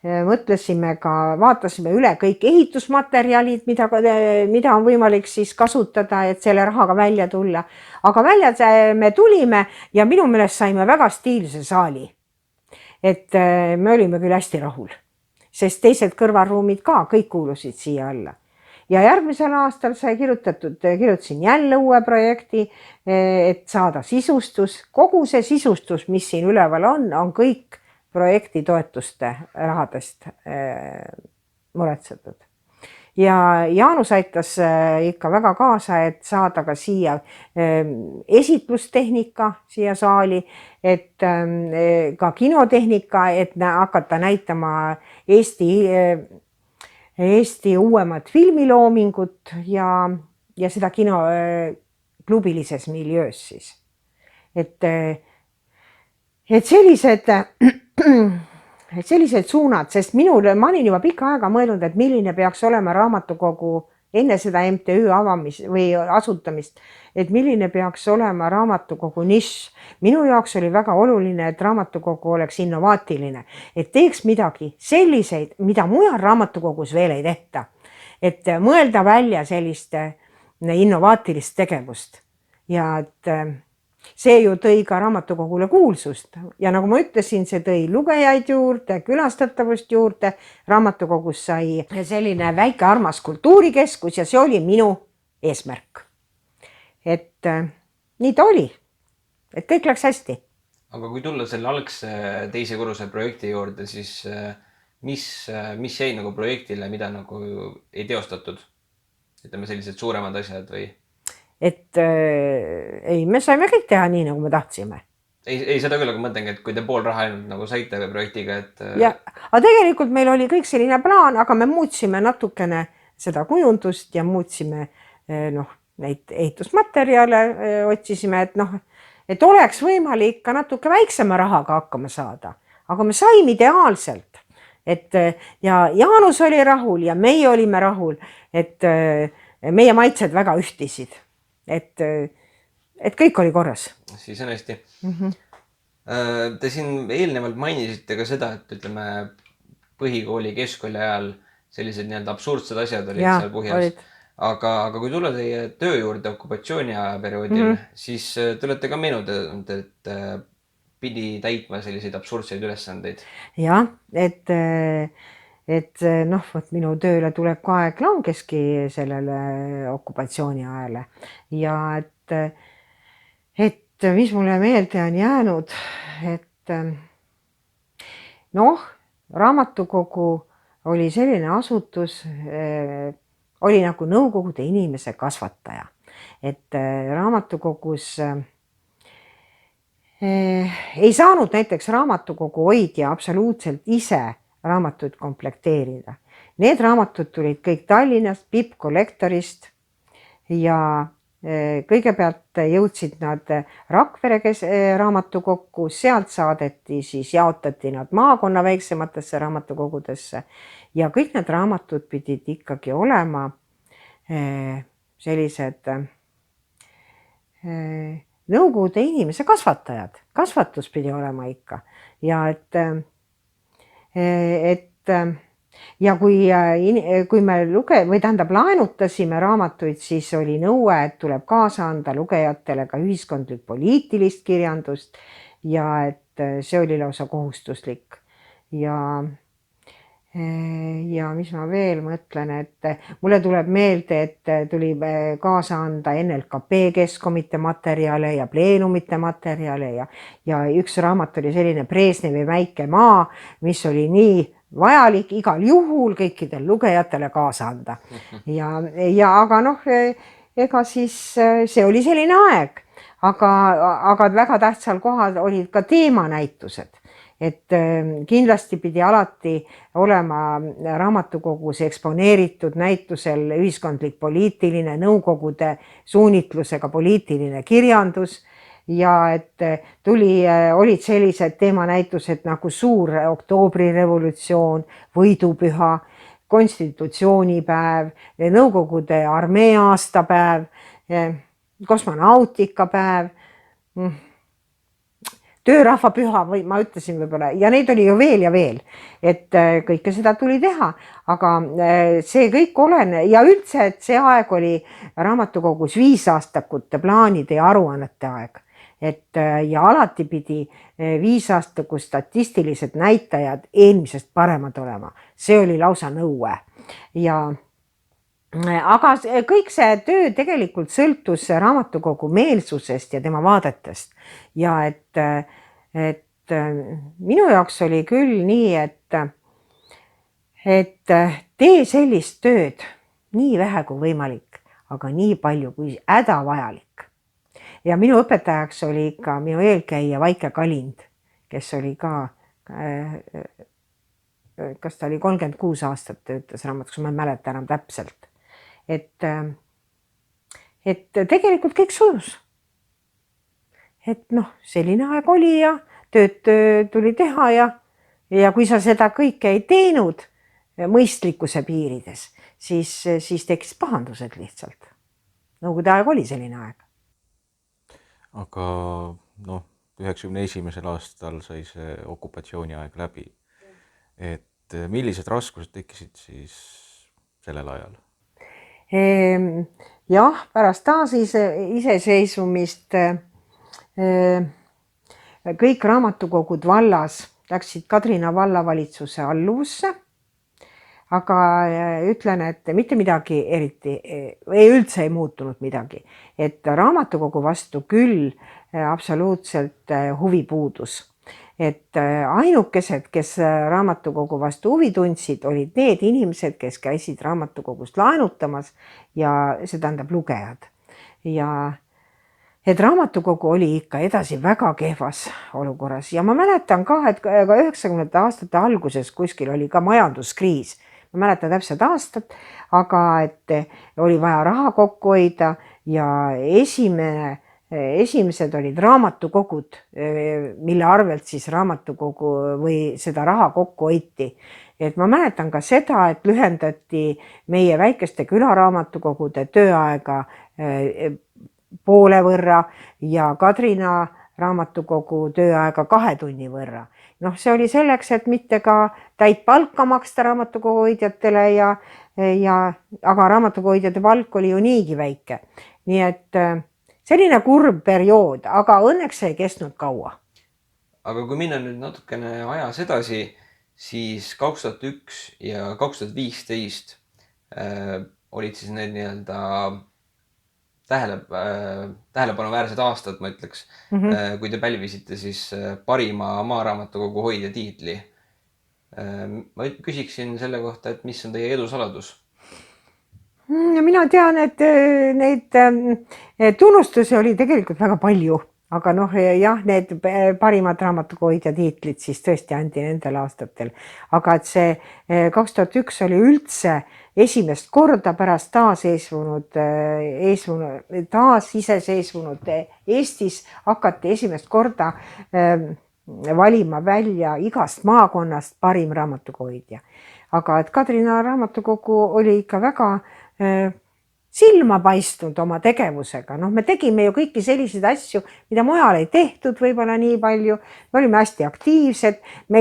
mõtlesime ka, vaatasime üle kõik ehitusmaterjalid, mida on võimalik siis kasutada, et selle rahaga välja tulla. Aga välja me tulime ja minu meelest saime väga stiilse saali. Et me olime küll hästi rahul, sest teised kõrvalruumid ka kõik kuulusid siia alla. Ja järgmisel aastal kirjutasin jälle uue projekti, et saada sisustus. Kogu see sisustus, mis siin üleval on kõik projekti toetuste rahadest muretsetud. Ja Jaanus aitas ikka väga kaasa, et saada ka siia esitlustehnika siia saali, et ka kinotehnika, et hakata näitama Eesti uuemat filmiloomingut ja seda kino klubilises miljöös siis. Et sellised suunad, sest ma olin juba pikka aega mõelnud, et milline peaks olema raamatukogu enne seda MTÜ avamist või asutamist, et milline peaks olema raamatukogu nišš. Minu jaoks oli väga oluline, et raamatukogu oleks innovaatiline, et teeks midagi selliseid, mida mujal raamatukogus veel ei tehta. Et mõelda välja sellist innovaatilist tegevust ja et see ju tõi ka raamatukogule kuulsust ja nagu ma ütlesin, see tõi lugejaid juurde, külastatavust juurde, raamatukogus sai selline väike armas kultuurikeskus ja see oli minu eesmärk. Et nii ta oli, et kõik läks hästi.
Aga kui tulla selle algse teise korruse projekti juurde, siis mis jäi nagu projektile, mida nagu ei teostatud? Ütleme sellised suuremad asjad või?
Et ei, me saime kõik teha nii, nagu me tahtsime.
Ei seda küll, aga mõtlengi, et kui te pool raha ainult nagu saite projektiga, et...
Ja, aga tegelikult meil oli kõik selline plaan, aga me muutsime natukene seda kujundust ja muutsime neid ehitusmaterjale, otsisime, et oleks võimalik ka natuke väiksema rahaga hakkama saada. Aga me saime ideaalselt. Ja Jaanus oli rahul ja meie olime rahul, et meie maitsed väga ühtisid. Et et kõik oli korras.
Siis on hästi. Te siin eelnevalt mainisite ka seda, et ütleme põhikooli, keskkooli ajal sellised nii-öelda absurdsed asjad olid seal põhjas. Aga kui tulla teie töö juurde okupatsiooniaja perioodil, siis te olete ka meenutanud, et pidi täitma selliseid absurdseid ülesandeid.
Jah, et noh, võt minu tööle tuleku aeg langeski sellele okupatsiooni ajale ja et mis mulle meelde on jäänud, et noh, raamatukogu oli selline asutus, oli nagu nõukogude inimese kasvataja, et raamatukogus ei saanud näiteks raamatukogu hoidja absoluutselt ise raamatuid komplekteerida. Need raamatud tulid kõik Tallinnast, Pipp Kollektorist ja kõigepealt jõudsid nad Rakvere raamatukokku, sealt saadeti, siis jaotati nad maakonna väiksematesse raamatukogudesse ja kõik need raamatud pidid ikkagi olema sellised nõukogude inimese kasvatajad, kasvatus pidi olema ikka ja ja kui me laenutasime raamatuid, siis oli nõue, et tuleb kaasa anda lugejatele ka ühiskondlik poliitilist kirjandust ja et see oli lausa kohustuslik. Ja mis ma veel mõtlen, et mulle tuleb meelde, et tuli kaasa anda NLKP keskkomitee materjale ja pleenumite materjale ja üks raamat oli selline Brežnevi Väike maa, mis oli nii vajalik igal juhul kõikidel lugejatele kaasa anda. Aga noh, ega siis see oli selline aeg, aga väga tähtsal kohal olid ka teemanäitused. Et kindlasti pidi alati olema raamatukogus eksponeeritud näitusel ühiskondlik poliitiline, nõukogude suunitlusega poliitiline kirjandus ja et olid sellised teemanäitused nagu suur oktoobrirevolutsioon, võidupüha, konstitutsioonipäev, nõukogude armee aastapäev, kosmonautikapäev, töörahvapüha või ma ütlesin võib-olla ja neid oli ju veel ja veel, et kõike seda tuli teha, aga see kõik ja üldse, et see aeg oli raamatukogus 5-aastakute plaanide ja aruannete aeg. Ja alati pidi 5-aastaku statistilised näitajad eelmisest paremad olema. See oli lausa nõue. Aga kõik see töö tegelikult sõltus raamatukogu meelsusest ja tema vaadetest. Ja et minu jaoks oli küll nii, et tee sellist tööd nii vähe kui võimalik, aga nii palju kui hädavajalik. Ja minu õpetajaks oli ikka minu eelkäija Vaike Kalind, kes oli ka, kas ta oli 36 aastat töötas raamatukogus, ma ei mäleta enam täpselt. Et tegelikult kõik sujus. Et noh, selline aeg oli ja tööd tuli teha ja kui sa seda kõike ei teinud mõistlikkuse piirides, siis tekkis pahandused lihtsalt. Nõukogude aeg oli selline aeg.
Aga noh, 91. aastal sai see okupatsiooni aeg läbi. Et millised raskused tekkisid siis sellel ajal? Jah, pärast iseseisvumist kõik raamatukogud vallas läksid Kadrina vallavalitsuse alluvusse, aga ütlen, et mitte midagi eriti, üldse ei muutunud midagi, et raamatukogu vastu küll absoluutselt huvi puudus. Et ainukesed, kes raamatukogu vastu huvi tundsid, olid need inimesed, kes käisid raamatukogust laenutamas ja see tähendab lugejad. Ja et raamatukogu oli ikka edasi väga kehvas olukorras ja ma mäletan ka, et 90. aastate alguses kuskil oli ka majanduskriis. Ma mäletan täpselt aastat, aga et oli vaja raha kokku hoida ja esimesed olid raamatukogud, mille arvelt siis raamatukogu või seda raha kokku hoiti. Et ma mäletan ka seda, et lühendati meie väikeste külaraamatukogude tööaega
poole võrra ja Kadrina raamatukogu tööaega 2 tunni võrra. Noh, see oli selleks, et mitte ka täit palka maksta raamatukogu hoidjatele aga raamatukogu hoidjate palk oli ju niigi väike. Nii et selline kurb periood, aga õnneks ei kestnud kaua.
Aga kui minna nüüd natukene ajas edasi, siis 2001 ja 2015 olid siis need nii-öelda tähelepanuväärsed aastad, ma ütleks, kui te pälvisite siis parima maaraamatukogu hoidja tiitli. Ma küsiksin selle kohta, et mis on teie edusaladus?
Mina tean, et neid tunnustusi oli tegelikult väga palju, aga jah, need parimad raamatukogu hoidja tiitlid siis tõesti andi nendel aastatel. Aga et see 2001 oli üldse esimest korda pärast taasiseseisvunud Eestis hakati esimest korda valima välja igast maakonnast parim raamatukogu hoidja. Aga et Kadrina raamatukogu oli ikka väga silma paistnud oma tegevusega. Me tegime ju kõiki selliseid asju, mida mujal ei tehtud võib-olla nii palju. Me olime hästi aktiivsed, me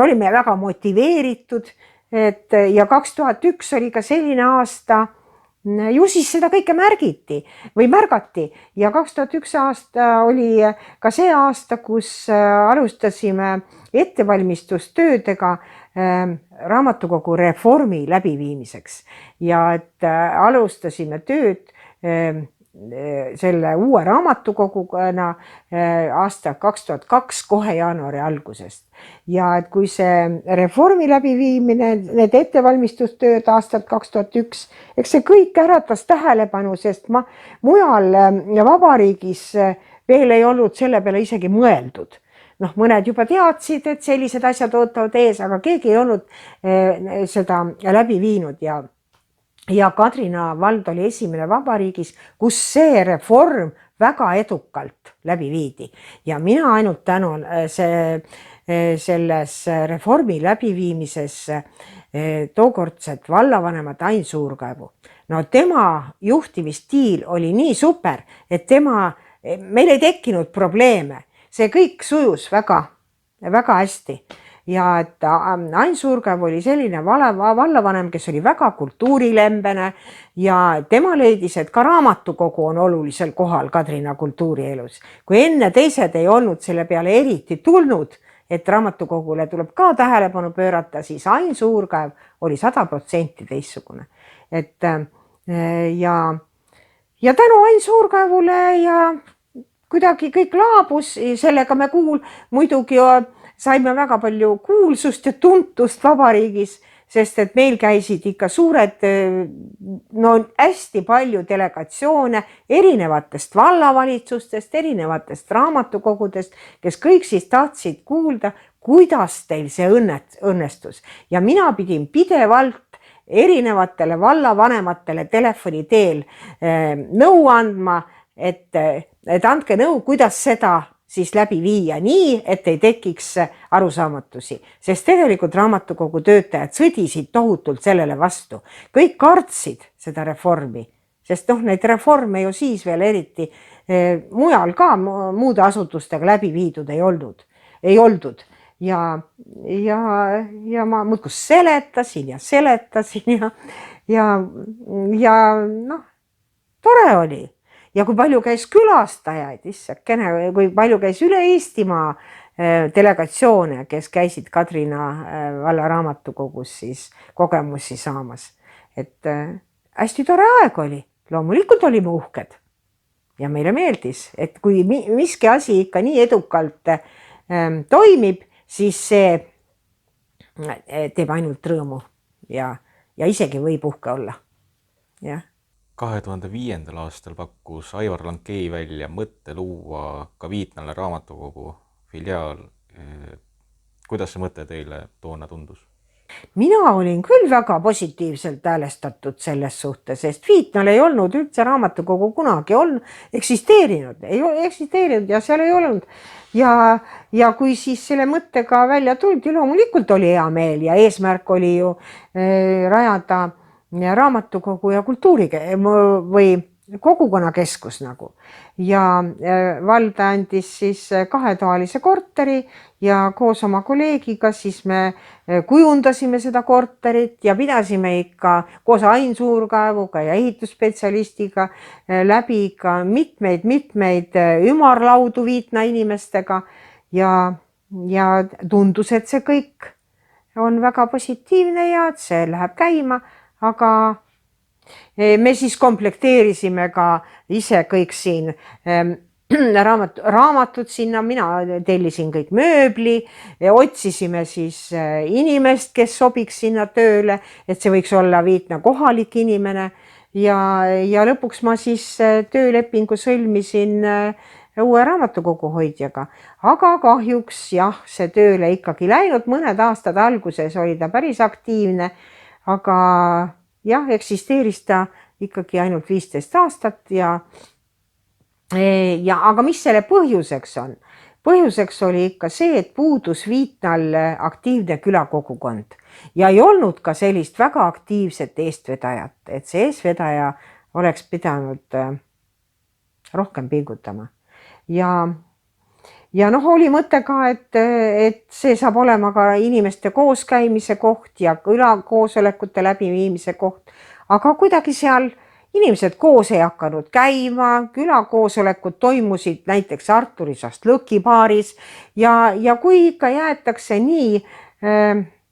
olime väga motiveeritud. Ja 2001 oli ka selline aasta, ju siis seda kõike märgati ja 2001 aasta oli ka see aasta, kus alustasime ettevalmistustöödega raamatukogu reformi läbiviimiseks ja et alustasime tööd selle uue raamatukoguna aasta 2002 kohe jaanuari algusest. Ja et kui see reformi läbiviimine, need ettevalmistustööd aastat 2001, eks see kõik äratas tähelepanu, sest mujal vabariigis veel ei olnud selle peale isegi mõeldud. Mõned juba teadsid, et sellised asjad ootavad ees, aga keegi ei olnud seda läbi viinud ja Kadrina vald oli esimene vabariigis, kus see reform väga edukalt läbi viidi. Ja mina ainult tänan selles reformi läbiviimises tookordset vallavanemat Ain Suurkaevu. Tema juhtimisstiil oli nii super, et meil ei tekkinud probleeme. See kõik sujus väga, väga hästi. Ja et Ain Suurkaev oli selline vallavanem, kes oli väga kultuurilembene ja tema leidis, et ka raamatukogu on olulisel kohal Kadrina kultuurielus. Kui enne teised ei olnud selle peale eriti tulnud, et raamatukogule tuleb ka tähelepanu pöörata, siis Ain Suurkaev oli 100% teissugune. Ja tänu Ain Suurkaevule ja kuidagi kõik laabus, sellega me muidugi saime väga palju kuulsust ja tuntust vabariigis, sest et meil käisid ikka suured, hästi palju delegatsioone erinevatest vallavalitsustest, erinevatest raamatukogudest, kes kõik siis tahtsid kuulda, kuidas teil see õnnestus. Ja mina pidin pidevalt erinevatele vallavanematele telefoni teel nõu andma, et andke nõu, kuidas seda siis läbi viia nii, et ei tekiks arusaamatusi. Sest tegelikult raamatukogu töötajad sõdisid tohutult sellele vastu. Kõik kartsid seda reformi, sest neid reforme ju siis veel eriti mujal ka muude asutustega läbi viidud ei oldud. Ja ma muudkui seletasin ja tore oli. Ja kui palju käis külastajaid, kui palju käis üle Eestimaa delegatsioone, kes käisid Kadrina valla raamatukogus siis kogemusi saamas. Et hästi tore aeg oli, loomulikult olime uhked ja meile meeldis, et kui miski asi ikka nii edukalt toimib, siis see teeb ainult rõõmu ja isegi võib uhke olla. Jah.
2005. aastal pakkus Aivar Lankei välja mõtte luua ka Viitnale raamatukogu filiaal. Kuidas see mõte teile toona tundus?
Mina olin küll väga positiivselt häälestatud selles suhtes, sest Viitnal ei olnud üldse raamatukogu kunagi eksisteerinud ja seal ei olnud. Ja kui siis selle mõttega välja tuldi, loomulikult oli hea meel ja eesmärk oli ju rajada raamatukogu ja kogukonnakeskus nagu ja vald andis siis 2-toalise korteri ja koos oma kolleegiga siis me kujundasime seda korterit ja pidasime ikka koos Ain Suurkaevuga ja ehitusspetsialistiga läbi ikka mitmeid ümarlaudu Viitna inimestega ja tundus, et see kõik on väga positiivne ja et see läheb käima, aga me siis komplekteerisime ka ise kõik siin raamatud sinna, mina tellisin kõik mööbli, otsisime siis inimest, kes sobiks sinna tööle, et see võiks olla Viitna kohalik inimene ja lõpuks ma siis töölepingu sõlmisin uue raamatukogu hoidjaga, aga kahjuks jah, see tööle ikkagi läinud, mõned aastad alguses oli ta päris aktiivne, aga jah, eksisteeris ta ikkagi ainult 15 aastat ja aga mis selle põhjuseks on? Põhjuseks oli ikka see, et puudus Viitnal aktiivne külakogukond ja ei olnud ka sellist väga aktiivset eestvedajat, et see eestvedaja oleks pidanud rohkem pingutama. Ja noh, oli mõte ka, et see saab olema ka inimeste kooskäimise koht ja külakoosolekute läbiviimise koht, aga kuidagi seal inimesed koos ei hakanud käima, külakoosolekud toimusid näiteks Arturisast Lõkibaaris ja kui ikka jäetakse nii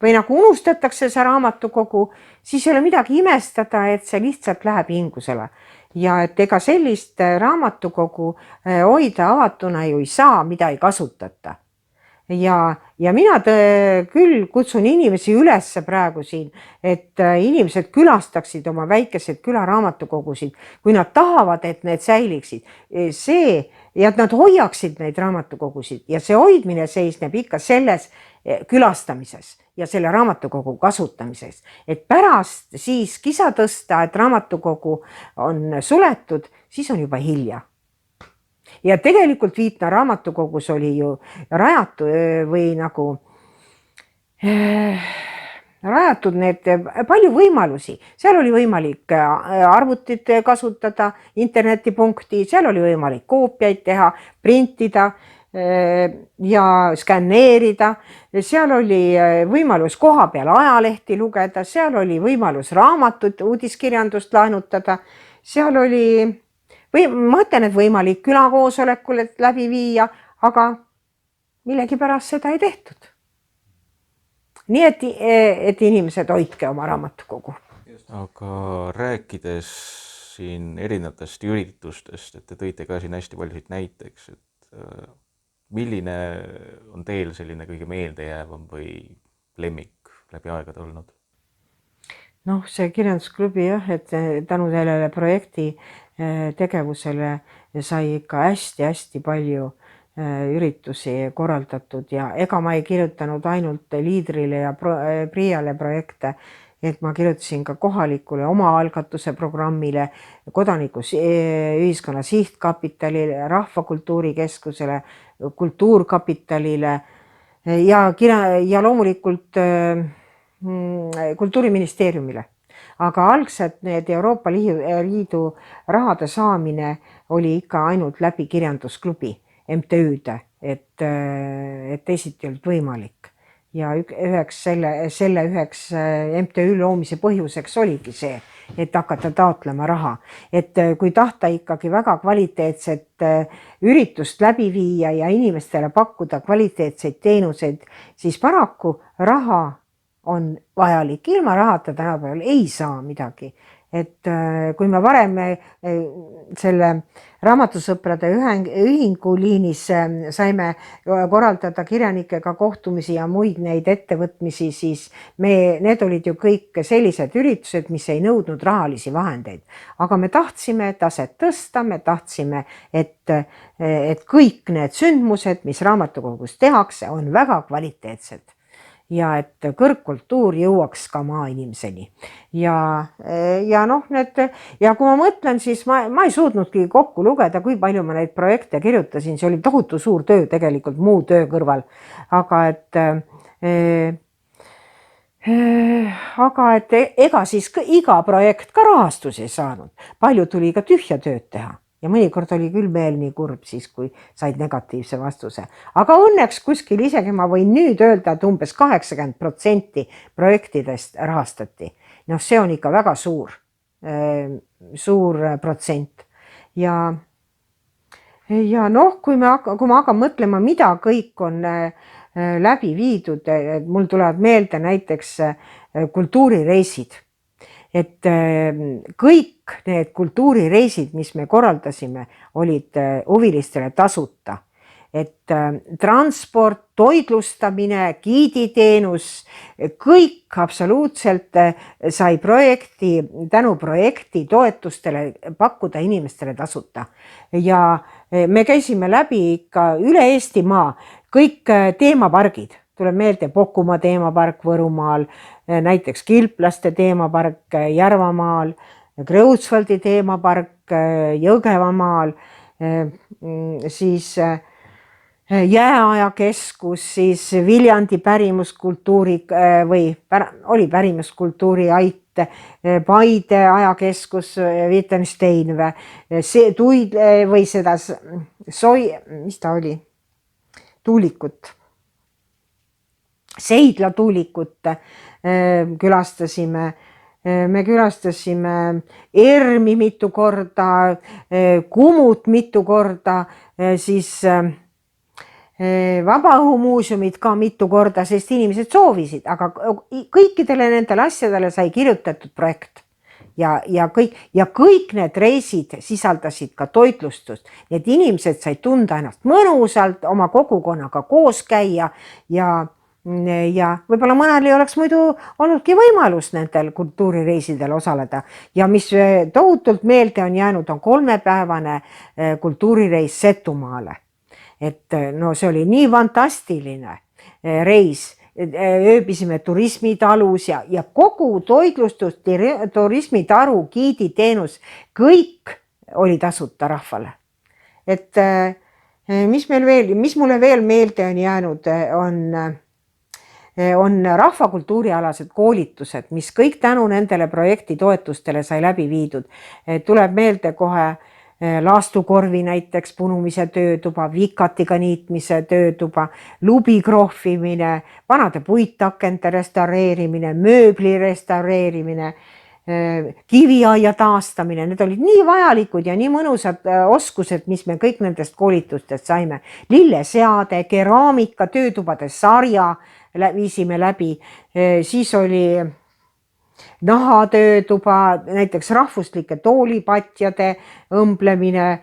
või nagu unustatakse see raamatukogu, siis ei ole midagi imestada, et see lihtsalt läheb hingusele. Ja et ega sellist raamatukogu hoida avatuna ju ei saa, mida ei kasutata. Ja mina küll kutsun inimesi üles praegu siin, et inimesed külastaksid oma väikesed külaraamatukogusid, kui nad tahavad, et need säiliksid. Ja et nad hoiaksid neid raamatukogusid ja see hoidmine seisneb ikka selles külastamises ja selle raamatukogu kasutamises, et pärast siis kisa tõsta, et raamatukogu on suletud, siis on juba hilja. Ja tegelikult Viitna raamatukogus oli ju rajatud või nagu rajatud need palju võimalusi. Seal oli võimalik arvutit kasutada, internetipunkti, seal oli võimalik koopiaid teha, printida ja skanneerida. Seal oli võimalus koha peal ajalehti lugeda, seal oli võimalus raamatut, uudiskirjandust laenutada, seal oli ma mõtlen, et võimalik külakoosolekul läbi viia, aga millegipärast seda ei tehtud. Nii et inimesed hoidke oma raamatukogu.
Aga rääkides siin erinevatest üritustest, et te tõite ka siin hästi paljusid näiteks, et milline on teil selline kõige meeldejäävam või lemmik läbi aegade olnud?
Noh, see kirjandusklubi jah, et tänu sellele projekti tegevusele sai ikka hästi palju üritusi korraldatud ja ega ma ei kirjutanud ainult Liidrile ja Priiale projekte, et ma kirjutasin ka kohalikule omaalgatuse programmile, kodanikuühiskonna sihtkapitalile, rahvakultuurikeskusele, kultuurkapitalile ja loomulikult Kultuuriministeeriumile. Aga algselt need Euroopa Liidu rahade saamine oli ikka ainult läbi kirjandusklubi MTÜ-de, et teisiti olnud võimalik. Ja selle üheks MTÜ loomise põhjuseks oligi see, et hakata taotlema raha. Et kui tahta ikkagi väga kvaliteetset üritust läbi viia ja inimestele pakkuda kvaliteetseid teenuseid, siis paraku raha on vajalik. Ilma rahata tänapäeval ei saa midagi. Et kui me varem selle raamatusõprade ühingu liinis saime korraldada kirjanikega kohtumisi ja muid neid ettevõtmisi, siis need olid ju kõik sellised üritused, mis ei nõudnud rahalisi vahendeid. Aga me tahtsime taset tõsta, me tahtsime, et kõik need sündmused, mis raamatukogus tehakse, on väga kvaliteetsed. Ja et kõrgkultuur jõuaks ka maainimeseni. Ja kui ma mõtlen, siis ma ei suutnudki kokku lugeda, kui palju ma neid projekte kirjutasin. See oli tohutu suur töö tegelikult muu töö kõrval. Aga aga et ega siis iga projekt ka rahastus ei saanud. Palju tuli ka tühja tööd teha ja mõnikord oli küll meel nii kurb siis, kui said negatiivse vastuse. Aga õnneks kuskil isegi ma võin nüüd öelda, et umbes 80% projektidest rahastati. Noh, see on ikka väga suur protsent. Ja noh, kui ma hakkan mõtlema, mida kõik on läbi viidud, mul tulevad meelde näiteks kultuurireisid. Et kõik need kultuurireisid, mis me korraldasime, olid huvilistele tasuta. Et transport, toitlustamine, giiditeenus, kõik absoluutselt sai tänu projekti toetustele pakkuda inimestele tasuta. Ja me käisime läbi ikka üle Eestimaa kõik teemapargid. Tuleb meelde Pokumaa teemapark Võrumaal, näiteks Kilplaste teemapark Järvamaal, Kreutzwaldi teemapark Jõgevamaal, siis Jääajakeskus, siis Viljandi pärimuskultuuri oli pärimuskultuuri ait, Paide ajakeskus Wittgensteinve, või seda mis ta oli? Tuulikut. Seidla tuulikut külastasime. Me külastasime ERM-i mitu korda, Kumut mitu korda, siis Vabaõhumuuseumid ka mitu korda, sest inimesed soovisid, aga kõikidele nendele asjadele sai kirjutatud projekt. Ja kõik need reisid sisaldasid ka toitlustust, et inimesed said tunda ennast mõnusalt, oma kogukonnaga koos käia ja võib-olla mõnel ei oleks muidu olnudki võimalus nendel kultuurireisidel osaleda. Ja mis tohutult meelde on jäänud, on 3-päevane kultuurireis Setumaale. Et no see oli nii fantastiline reis. Ööbisime turismitalus ja kogu toitlustus, turismitaru, giiditeenus, kõik oli tasuta rahvale. Et mis mulle veel meelde on jäänud, on rahvakultuurialased koolitused, mis kõik tänu nendele projekti toetustele sai läbi viidud. Tuleb meelde kohe laastukorvi näiteks punumise töötuba, vikatiga niitmise töötuba, lubi krohvimine, vanade puittakente restaureerimine, mööbli restaureerimine, kiviaia taastamine. Need olid nii vajalikud ja nii mõnusad oskused, mis me kõik nendest koolitustest saime. Lilleseade, keraamika, töötubade sarja viisime läbi, siis oli nahatöötuba, näiteks rahvuslike toolipatjade õmblemine,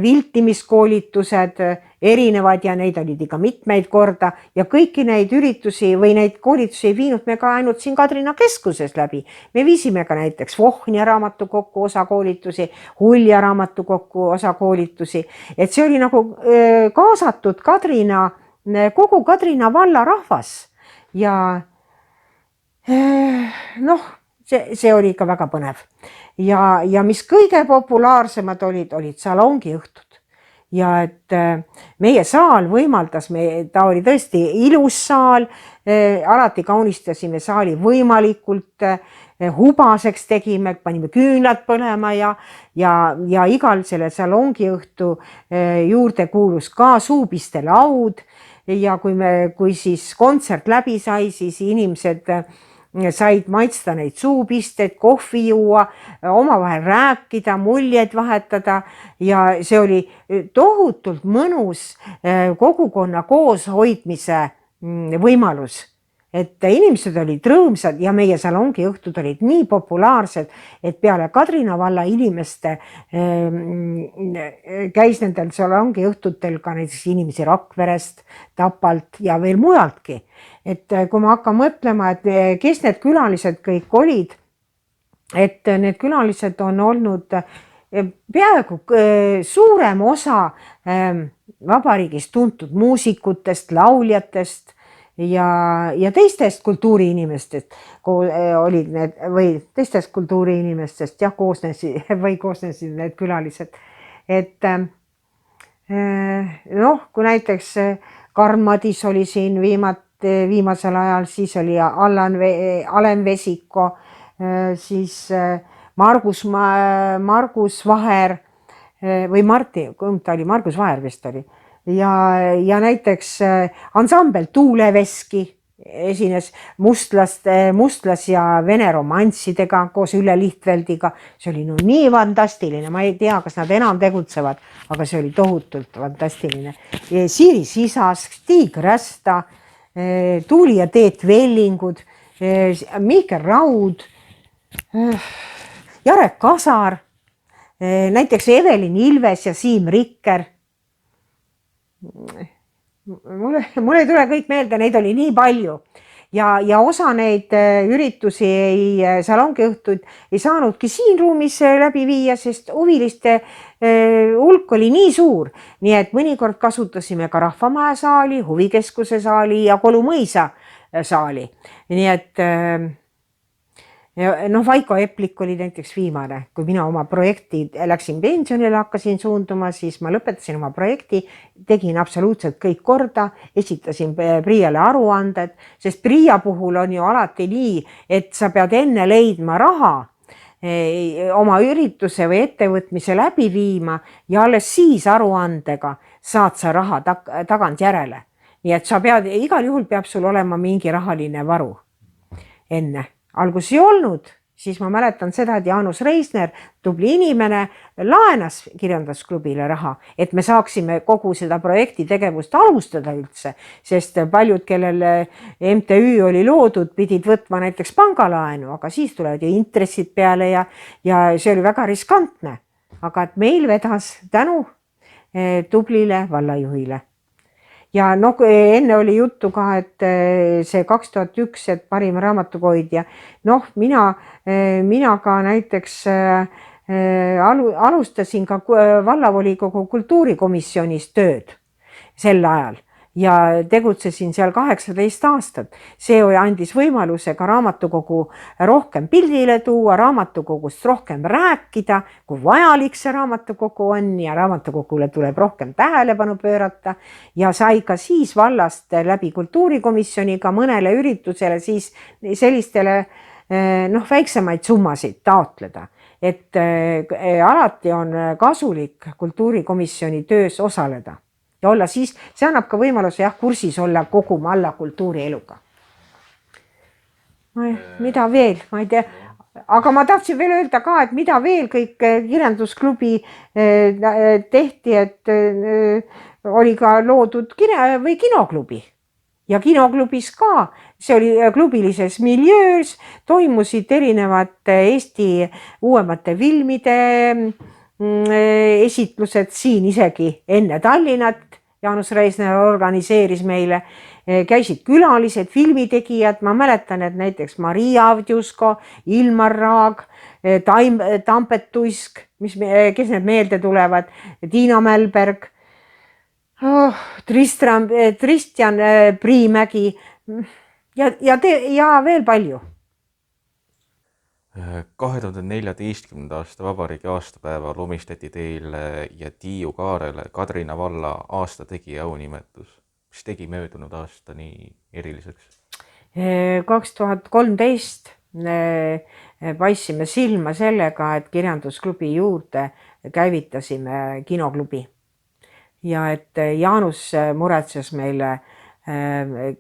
viltimiskoolitused erinevad ja neid olid ikka mitmeid korda ja kõiki neid üritusi või neid koolitusi ei viinud me ka ainult siin Kadrina keskuses läbi. Me viisime ka näiteks Vohnia raamatukokku osakoolitusi, Hulja raamatukokku osakoolitusi, et see oli nagu kaasatud kogu Kadrina valla rahvas ja noh, see oli ikka väga põnev. Ja mis kõige populaarsemad olid salongiõhtud. Ja et meie saal võimaldas, ta oli tõesti ilus saal, alati kaunistasime saali võimalikult hubaseks tegime, panime küünlad põlema ja igal selle salongiõhtu juurde kuulus ka suupiste laud ja kui siis kontsert läbi sai, siis inimesed said maitsta neid suupisteid, kohvi juua, omavahel rääkida, muljeid vahetada ja see oli tohutult mõnus kogukonna kooshoidmise võimalus. Et inimesed olid rõõmsad ja meie salongiõhtud olid nii populaarsed, et peale Kadrina valla inimeste käis nendel salongiõhtutel ka näiteks inimesi Rakverest, Tapalt ja veel mujaltki. Et kui ma hakkan mõtlema, et kes need külalised kõik olid, et need külalised on olnud peaaegu suurem osa vabariigis tuntud muusikutest, lauljatest ja teistest kultuuriinimestest olid need või teistest kultuuriinimestest koosnesid need külalised. Et noh, kui näiteks Karl Madis oli siin viimasel ajal, siis oli Alen Vesiko, siis Margus Vaher või kumb ta oli, Margus Vaher vist oli. Ja näiteks ansambel Tuuleveski esines mustlas ja vene romanssidega koos Ülle Lihtveldiga. See oli nii fantastiline, ma ei tea, kas nad enam tegutsevad, aga see oli tohutult fantastiline. Siiri Sisas, Stig Rästa, Tuuli ja Teet Vellingud, Mihkel Raud, Jarek Kasar, näiteks Evelin Ilves ja Siim Rikker. Mul ei tule kõik meelde, neid oli nii palju ja osa neid üritusi salongiõhtuid ei saanudki siin ruumis läbi viia, sest huviliste hulk oli nii suur. Nii et mõnikord kasutasime ka Rahvamaja saali, Huvikeskuse saali ja Kolumõisa saali. Nii et Vaiko Eplik oli näiteks viimane, kui mina oma projekti läksin pensionile, hakkasin suunduma, siis ma lõpetasin oma projekti, tegin absoluutselt kõik korda, esitasin Priiale aruanded, sest Priia puhul on ju alati nii, et sa pead enne leidma raha oma ürituse või ettevõtmise läbi viima ja alles siis aruandega saad sa raha tagant järele. Nii et sa pead, igal juhul peab sul olema mingi rahaline varu enne. Algus ei olnud, siis ma mäletan seda, et Jaanus Reisner, tubli inimene, laenas kirjandusklubile raha, et me saaksime kogu seda projekti tegevust alustada üldse, sest paljud, kellel MTÜ oli loodud, pidid võtma näiteks pangalaenu, aga siis tulevad ju intressid peale ja see oli väga riskantne. Aga et meil vedas tänu tublile vallajuhile. Ja enne oli juttu ka, et see 2001, et parim raamatukoidja. Mina ka näiteks alustasin ka vallavolikogu kultuurikomisjonis tööd sel ajal ja tegutsesin seal 18 aastat. See andis võimaluse ka raamatukogu rohkem pildile tuua, raamatukogust rohkem rääkida, kui vajalik see raamatukogu on ja raamatukogule tuleb rohkem tähelepanu pöörata ja sai ka siis vallast läbi kultuurikomisjoniga mõnele üritusele siis sellistele väiksemaid summasid taotleda. Et alati on kasulik kultuurikomisjoni töös osaleda. Ja olla siis, see annab ka võimaluse kursis olla kogu Malla kultuurieluga. Mida veel, ma ei tea, aga ma tahtsin veel öelda ka, et mida veel kõik kirjandusklubi tehti, et oli ka loodud kinoklubi ja kinoklubis ka, see oli klubilises miljöös, toimusid erinevate Eesti uuemate filmide esitlused siin isegi enne Tallinnat. Jaanus Reisner organiseeris meile, käisid külalised, filmitegijad, ma mäletan, et näiteks Maria Avdjusko, Ilmar Raag, Tampet Tuisk, kes need meelde tulevad, Tiina Mälberg, Tristjan Priimägi ja veel palju.
2014. aasta vabariigi aastapäeval omistati teile ja Tiiu Kaarele Kadrina valla aastategija aunimetus. Mis tegi möödunud aasta nii eriliseks?
2013 paissime silma sellega, et kirjandusklubi juurde käivitasime kinoklubi. Ja et Jaanus muretses meile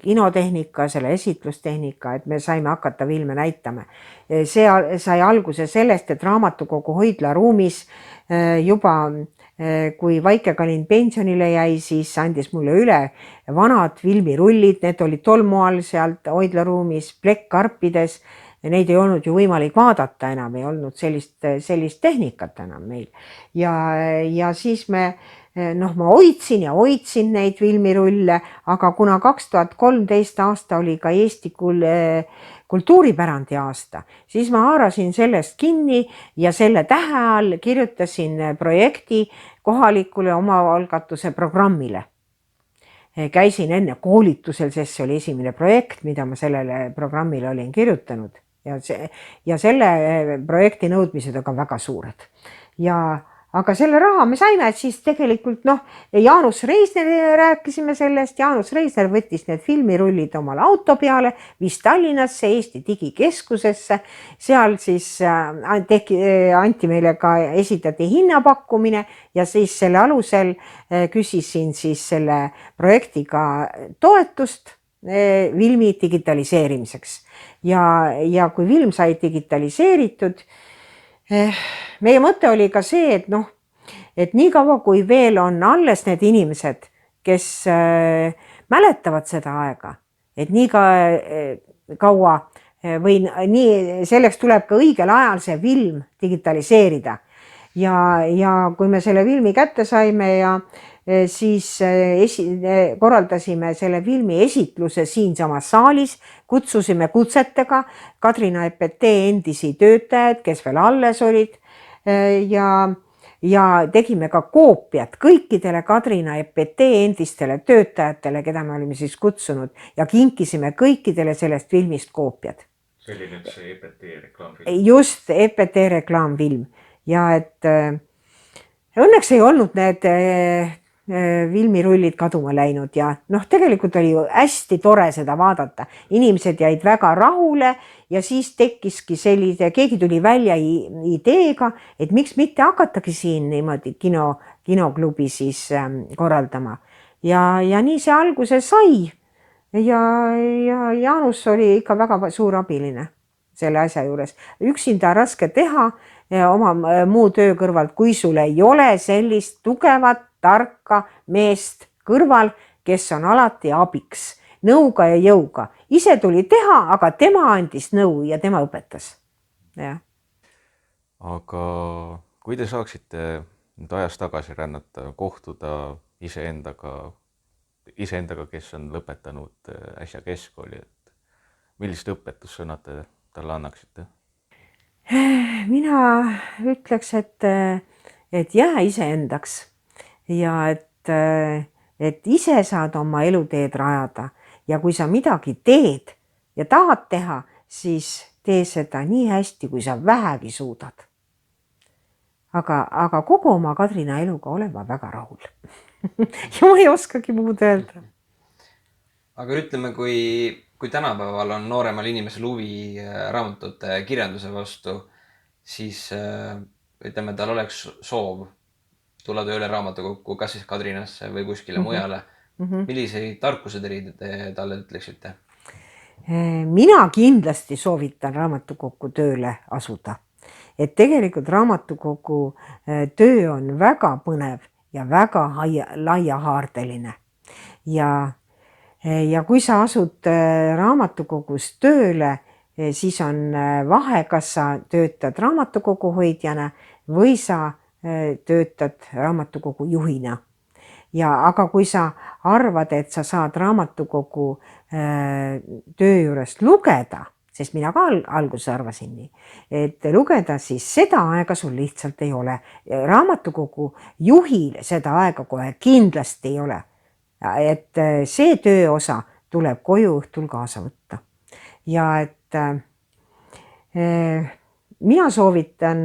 kinotehnika, selle esitlustehnika, et me saime hakata filme näitama. See sai alguse sellest, et raamatukogu Hoidla ruumis juba, kui Vaike Kalin pensionile jäi, siis andis mulle üle vanad filmirullid, need olid tolmual sealt Hoidla ruumis, plekkkarpides. Neid ei olnud ju võimalik vaadata enam, ei olnud sellist tehnikat enam meil. Ja siis ma hoidsin neid filmirulle, aga kuna 2013 aasta oli ka Eesti kultuuripärandi aasta, siis ma haarasin sellest kinni ja selle tähe all kirjutasin projekti kohalikule omaalgatuse programmile. Käisin enne koolitusel, sest see oli esimene projekt, mida ma sellele programmile olin kirjutanud ja selle projekti nõudmised on ka väga suured. Ja aga selle raha me saime, et siis tegelikult Jaanus Reisner rääkisime sellest, Jaanus Reisner võttis need filmirullid omale auto peale, viis Tallinnasse, Eesti Digikeskusesse, seal siis anti meile ka, esitati hinnapakkumine ja siis selle alusel küsisin siis selle projektiga toetust filmi digitaliseerimiseks ja kui film sai digitaliseeritud, meie mõte oli ka see, et nii kaua, kui veel on alles need inimesed, kes mäletavad seda aega, et nii kaua või nii, selleks tuleb ka õigel ajal see film digitaliseerida. Ja kui me selle filmi kätte saime ja siis korraldasime selle filmi esitluse siinsamas saalis, kutsusime kutsetega Kadrina EPT endisi töötajad, kes veel alles olid ja tegime ka koopiad kõikidele Kadrina EPT endistele töötajatele, keda me olime siis kutsunud ja kinkisime kõikidele sellest filmist koopiad.
See oli nüüd see EPT reklaamfilm?
Just, EPT reklaamfilm ja et õnneks ei olnud need filmirullid kaduma läinud ja tegelikult oli ju hästi tore seda vaadata. Inimesed jäid väga rahule ja siis tekkiski sellise, keegi tuli välja ideega, et miks mitte hakatagi siin niimoodi kinoklubi siis korraldama. Ja nii see alguse sai ja Jaanus oli ikka väga suur abiline selle asja juures. Üksinda raske teha oma muu töö kõrvalt, kui sul ei ole sellist tugevat, tarka meest kõrval, kes on alati abiks, nõuga ja jõuga. Ise tuli teha, aga tema andis nõu ja tema õpetas. Ja.
Aga kui te saaksite nüüd ajas tagasi rännata, kohtuda iseendaga, kes on lõpetanud äsja keskkooli, et millist õpetussõnad te talle annaksite?
Mina ütleks, et jää iseendaks. Ja et ise saad oma eluteed rajada ja kui sa midagi teed ja tahad teha, siis tee seda nii hästi, kui sa vähegi suudad. Aga kogu oma Kadrina eluga olen ma väga rahul. Ja ma ei oskagi muud öelda.
Aga ütleme, kui tänapäeval on nooremal inimesel huvi raamatute kirjanduse vastu, siis ütleme, tal oleks soov tulla tööle raamatukokku, kas siis Kadrinasse või kuskile mujale. Milliseid tarkuseid te talle ütleksite?
Mina kindlasti soovitan raamatukokku tööle asuda. Et tegelikult raamatukogu töö on väga põnev ja väga laiahaardeline. Ja kui sa asud raamatukogus tööle, siis on vahe, kas sa töötad raamatukogu hoidjana või sa töötad raamatukogu juhina. Aga kui sa arvad, et sa saad raamatukogu töö juurest lugeda, sest mina ka alguses arvasin nii, et lugeda, siis seda aega sul lihtsalt ei ole. Raamatukogu juhil seda aega kohe kindlasti ei ole. Et see tööosa tuleb koju õhtul kaasa võtta. Ja et mina soovitan,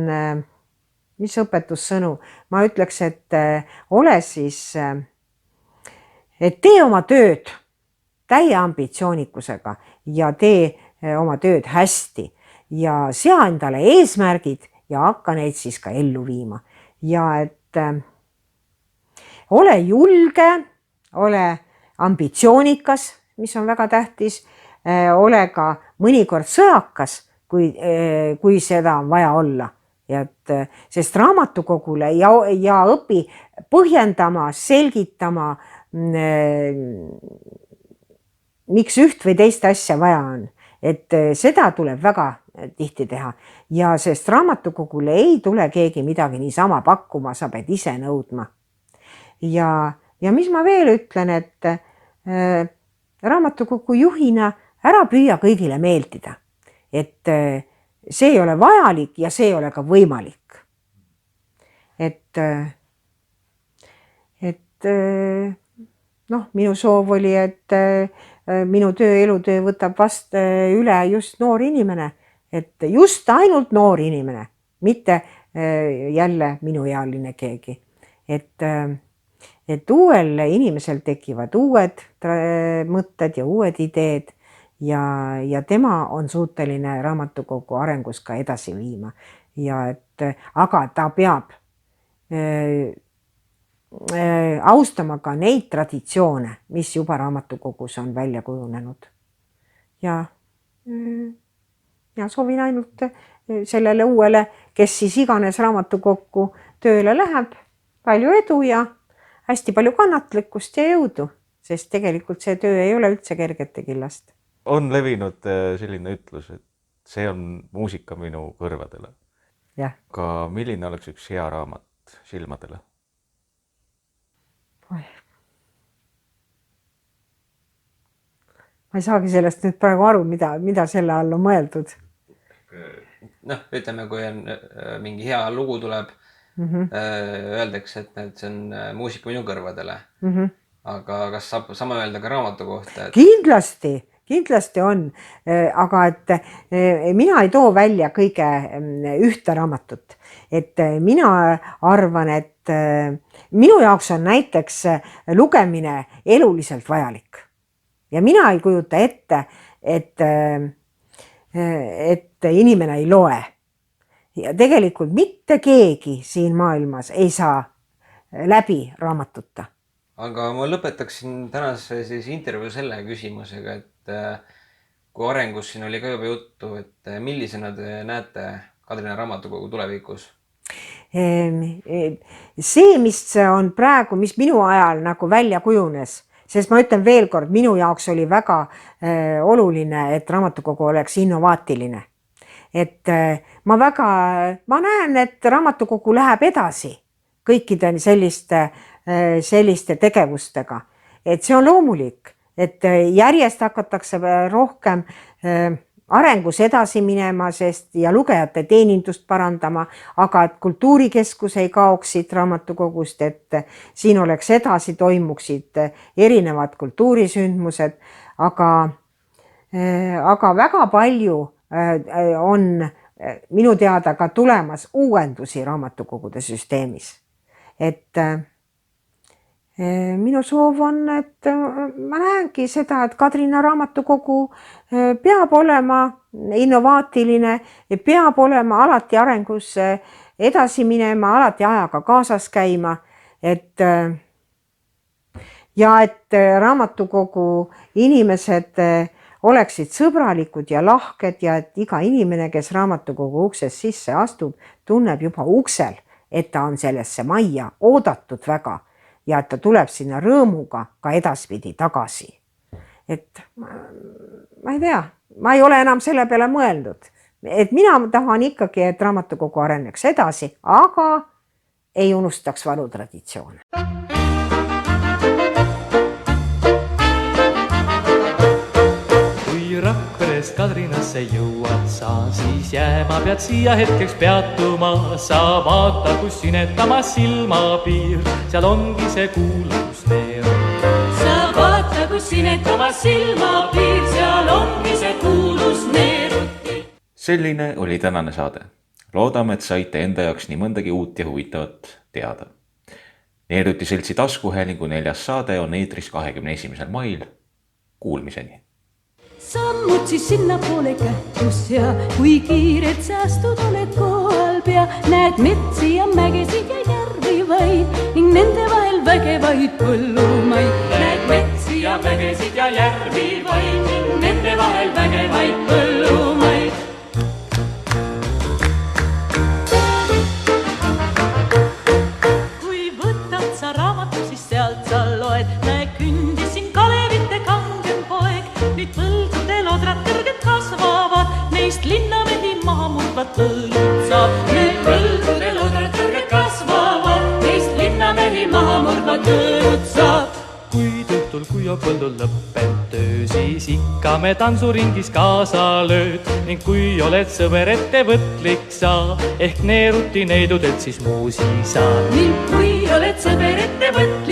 mis õpetussõnu, ma ütleks, et ole siis, et tee oma tööd täie ambitsioonikusega ja tee oma tööd hästi ja sea endale eesmärgid ja hakka neid siis ka ellu viima. Ja et ole julge, ole ambitsioonikas, mis on väga tähtis, ole ka mõnikord sõjakas, kui seda on vaja olla. Sest raamatukogule ja õpi põhjendama, selgitama, miks üht või teist asja vaja on. Et seda tuleb väga tihti teha. Ja sest raamatukogule ei tule keegi midagi niisama pakkuma, sa pead ise nõudma. Ja mis ma veel ütlen, et raamatukogu juhina ära püüa kõigile meeldida. Et see ei ole vajalik ja see ei ole ka võimalik. Et minu soov oli, et minu elutöö võtab vast üle just noor inimene. Et just ainult noor inimene, mitte jälle minuealine keegi. Et uuel inimesel tekivad uued mõtted ja uued ideed ja tema on suuteline raamatukogu arengus ka edasi viima. Aga ta peab austama ka neid traditsioone, mis juba raamatukogus on välja kujunenud. Ja soovin ainult sellele uuele, kes siis iganes raamatukokku tööle läheb, palju edu ja hästi palju kannatlikkust ja jõudu, sest tegelikult see töö ei ole üldse kergete killast.
On levinud selline ütlus, et see on muusika minu kõrvadele.
Jah.
Aga milline oleks üks hea raamat silmadele?
Ma ei saagi sellest nüüd praegu aru, mida selle all on mõeldud.
Ütleme, kui on mingi hea lugu tuleb, öeldakse, et see on muusika minu kõrvadele. Aga kas saab sama öelda ka raamatu kohta? Kindlasti on, aga et mina ei too välja kõige ühte raamatut. Et mina arvan, et minu jaoks on näiteks lugemine eluliselt vajalik. Ja mina ei kujuta ette, et inimene ei loe. Ja tegelikult mitte keegi siin maailmas ei saa läbi raamatuta. Aga ma lõpetaksin tänase intervjuu selle küsimusega, et kui arengus siin oli ka juba juttu, et millisena te näete Kadrina raamatukogu tulevikus?
See, mis on praegu, mis minu ajal nagu välja kujunes, sest ma ütlen veel kord, minu jaoks oli väga oluline, et raamatukogu oleks innovaatiline. Et ma näen, et raamatukogu läheb edasi kõikide selliste tegevustega. Et see on loomulik, et järjest hakatakse rohkem arengus edasi minema, ja lugejate teenindust parandama, aga et kultuurikeskus ei kaoksid raamatukogust, et siin oleks edasi toimuksid erinevad kultuurisündmused, aga väga palju on minu teada ka tulemas uuendusi raamatukogude süsteemis. Et minu soov on, et ma näengi seda, et Kadrina raamatukogu peab olema innovaatiline, peab olema alati arengus edasi minema, alati ajaga kaasas käima, et raamatukogu inimesed oleksid sõbralikud ja lahked ja et iga inimene, kes raamatukogu uksest sisse astub, tunneb juba uksel, et ta on sellesse majja oodatud väga ja et ta tuleb sinna rõõmuga ka edaspidi tagasi. Et ma ei tea, ma ei ole enam selle peale mõeldud. Et mina tahan ikkagi, et raamatukogu areneks edasi, aga ei unustaks vanu traditsioone.
Rakverest Kadrinasse jõuad sa, siis jääma pead siia hetkeks peatuma. Sa vaata, kus sinetama silmapiir, seal ongi see kuulus neeruti.
Sa vaata, kus sinetama silmapiir, seal ongi see kuulus neeruti.
Selline oli tänane saade. Loodame, et saite enda jaoks nii mõndagi uut ja huvitavat teada. Neeruti seltsi taskuhäälingu 4. saade on eetris 21. mail. Kuulmiseni!
Sammud siis sinna poole kähtus ja kui kiired säästud oled kohal pea, näed metsi ja mägesid ja järvi vaid ning nende vahel vägevaid põllumaid. Näed metsi ja mägesid ja järvi vaid ning nende vahel vägevaid põllumaid. Kui võtad sa raamatu, siis sealt sa loed, näe kündisin Kalevite kangem poeg, nüüd põldudel odrad kõrged kasvavad, neist linnamehi maha murdvad põllud saab. Need põldudel odrad kõrged kasvavad, neist linnamehi maha murdvad põllud saab.
Kui õhtul kuiva põldul lõppend töö, siis ikka me tantsuringis kaasa lööd ning kui oled sõber ettevõtlik sa, ehk neeruti neidudelt siis muusi saad.
Ning kui oled sõber ettevõtlik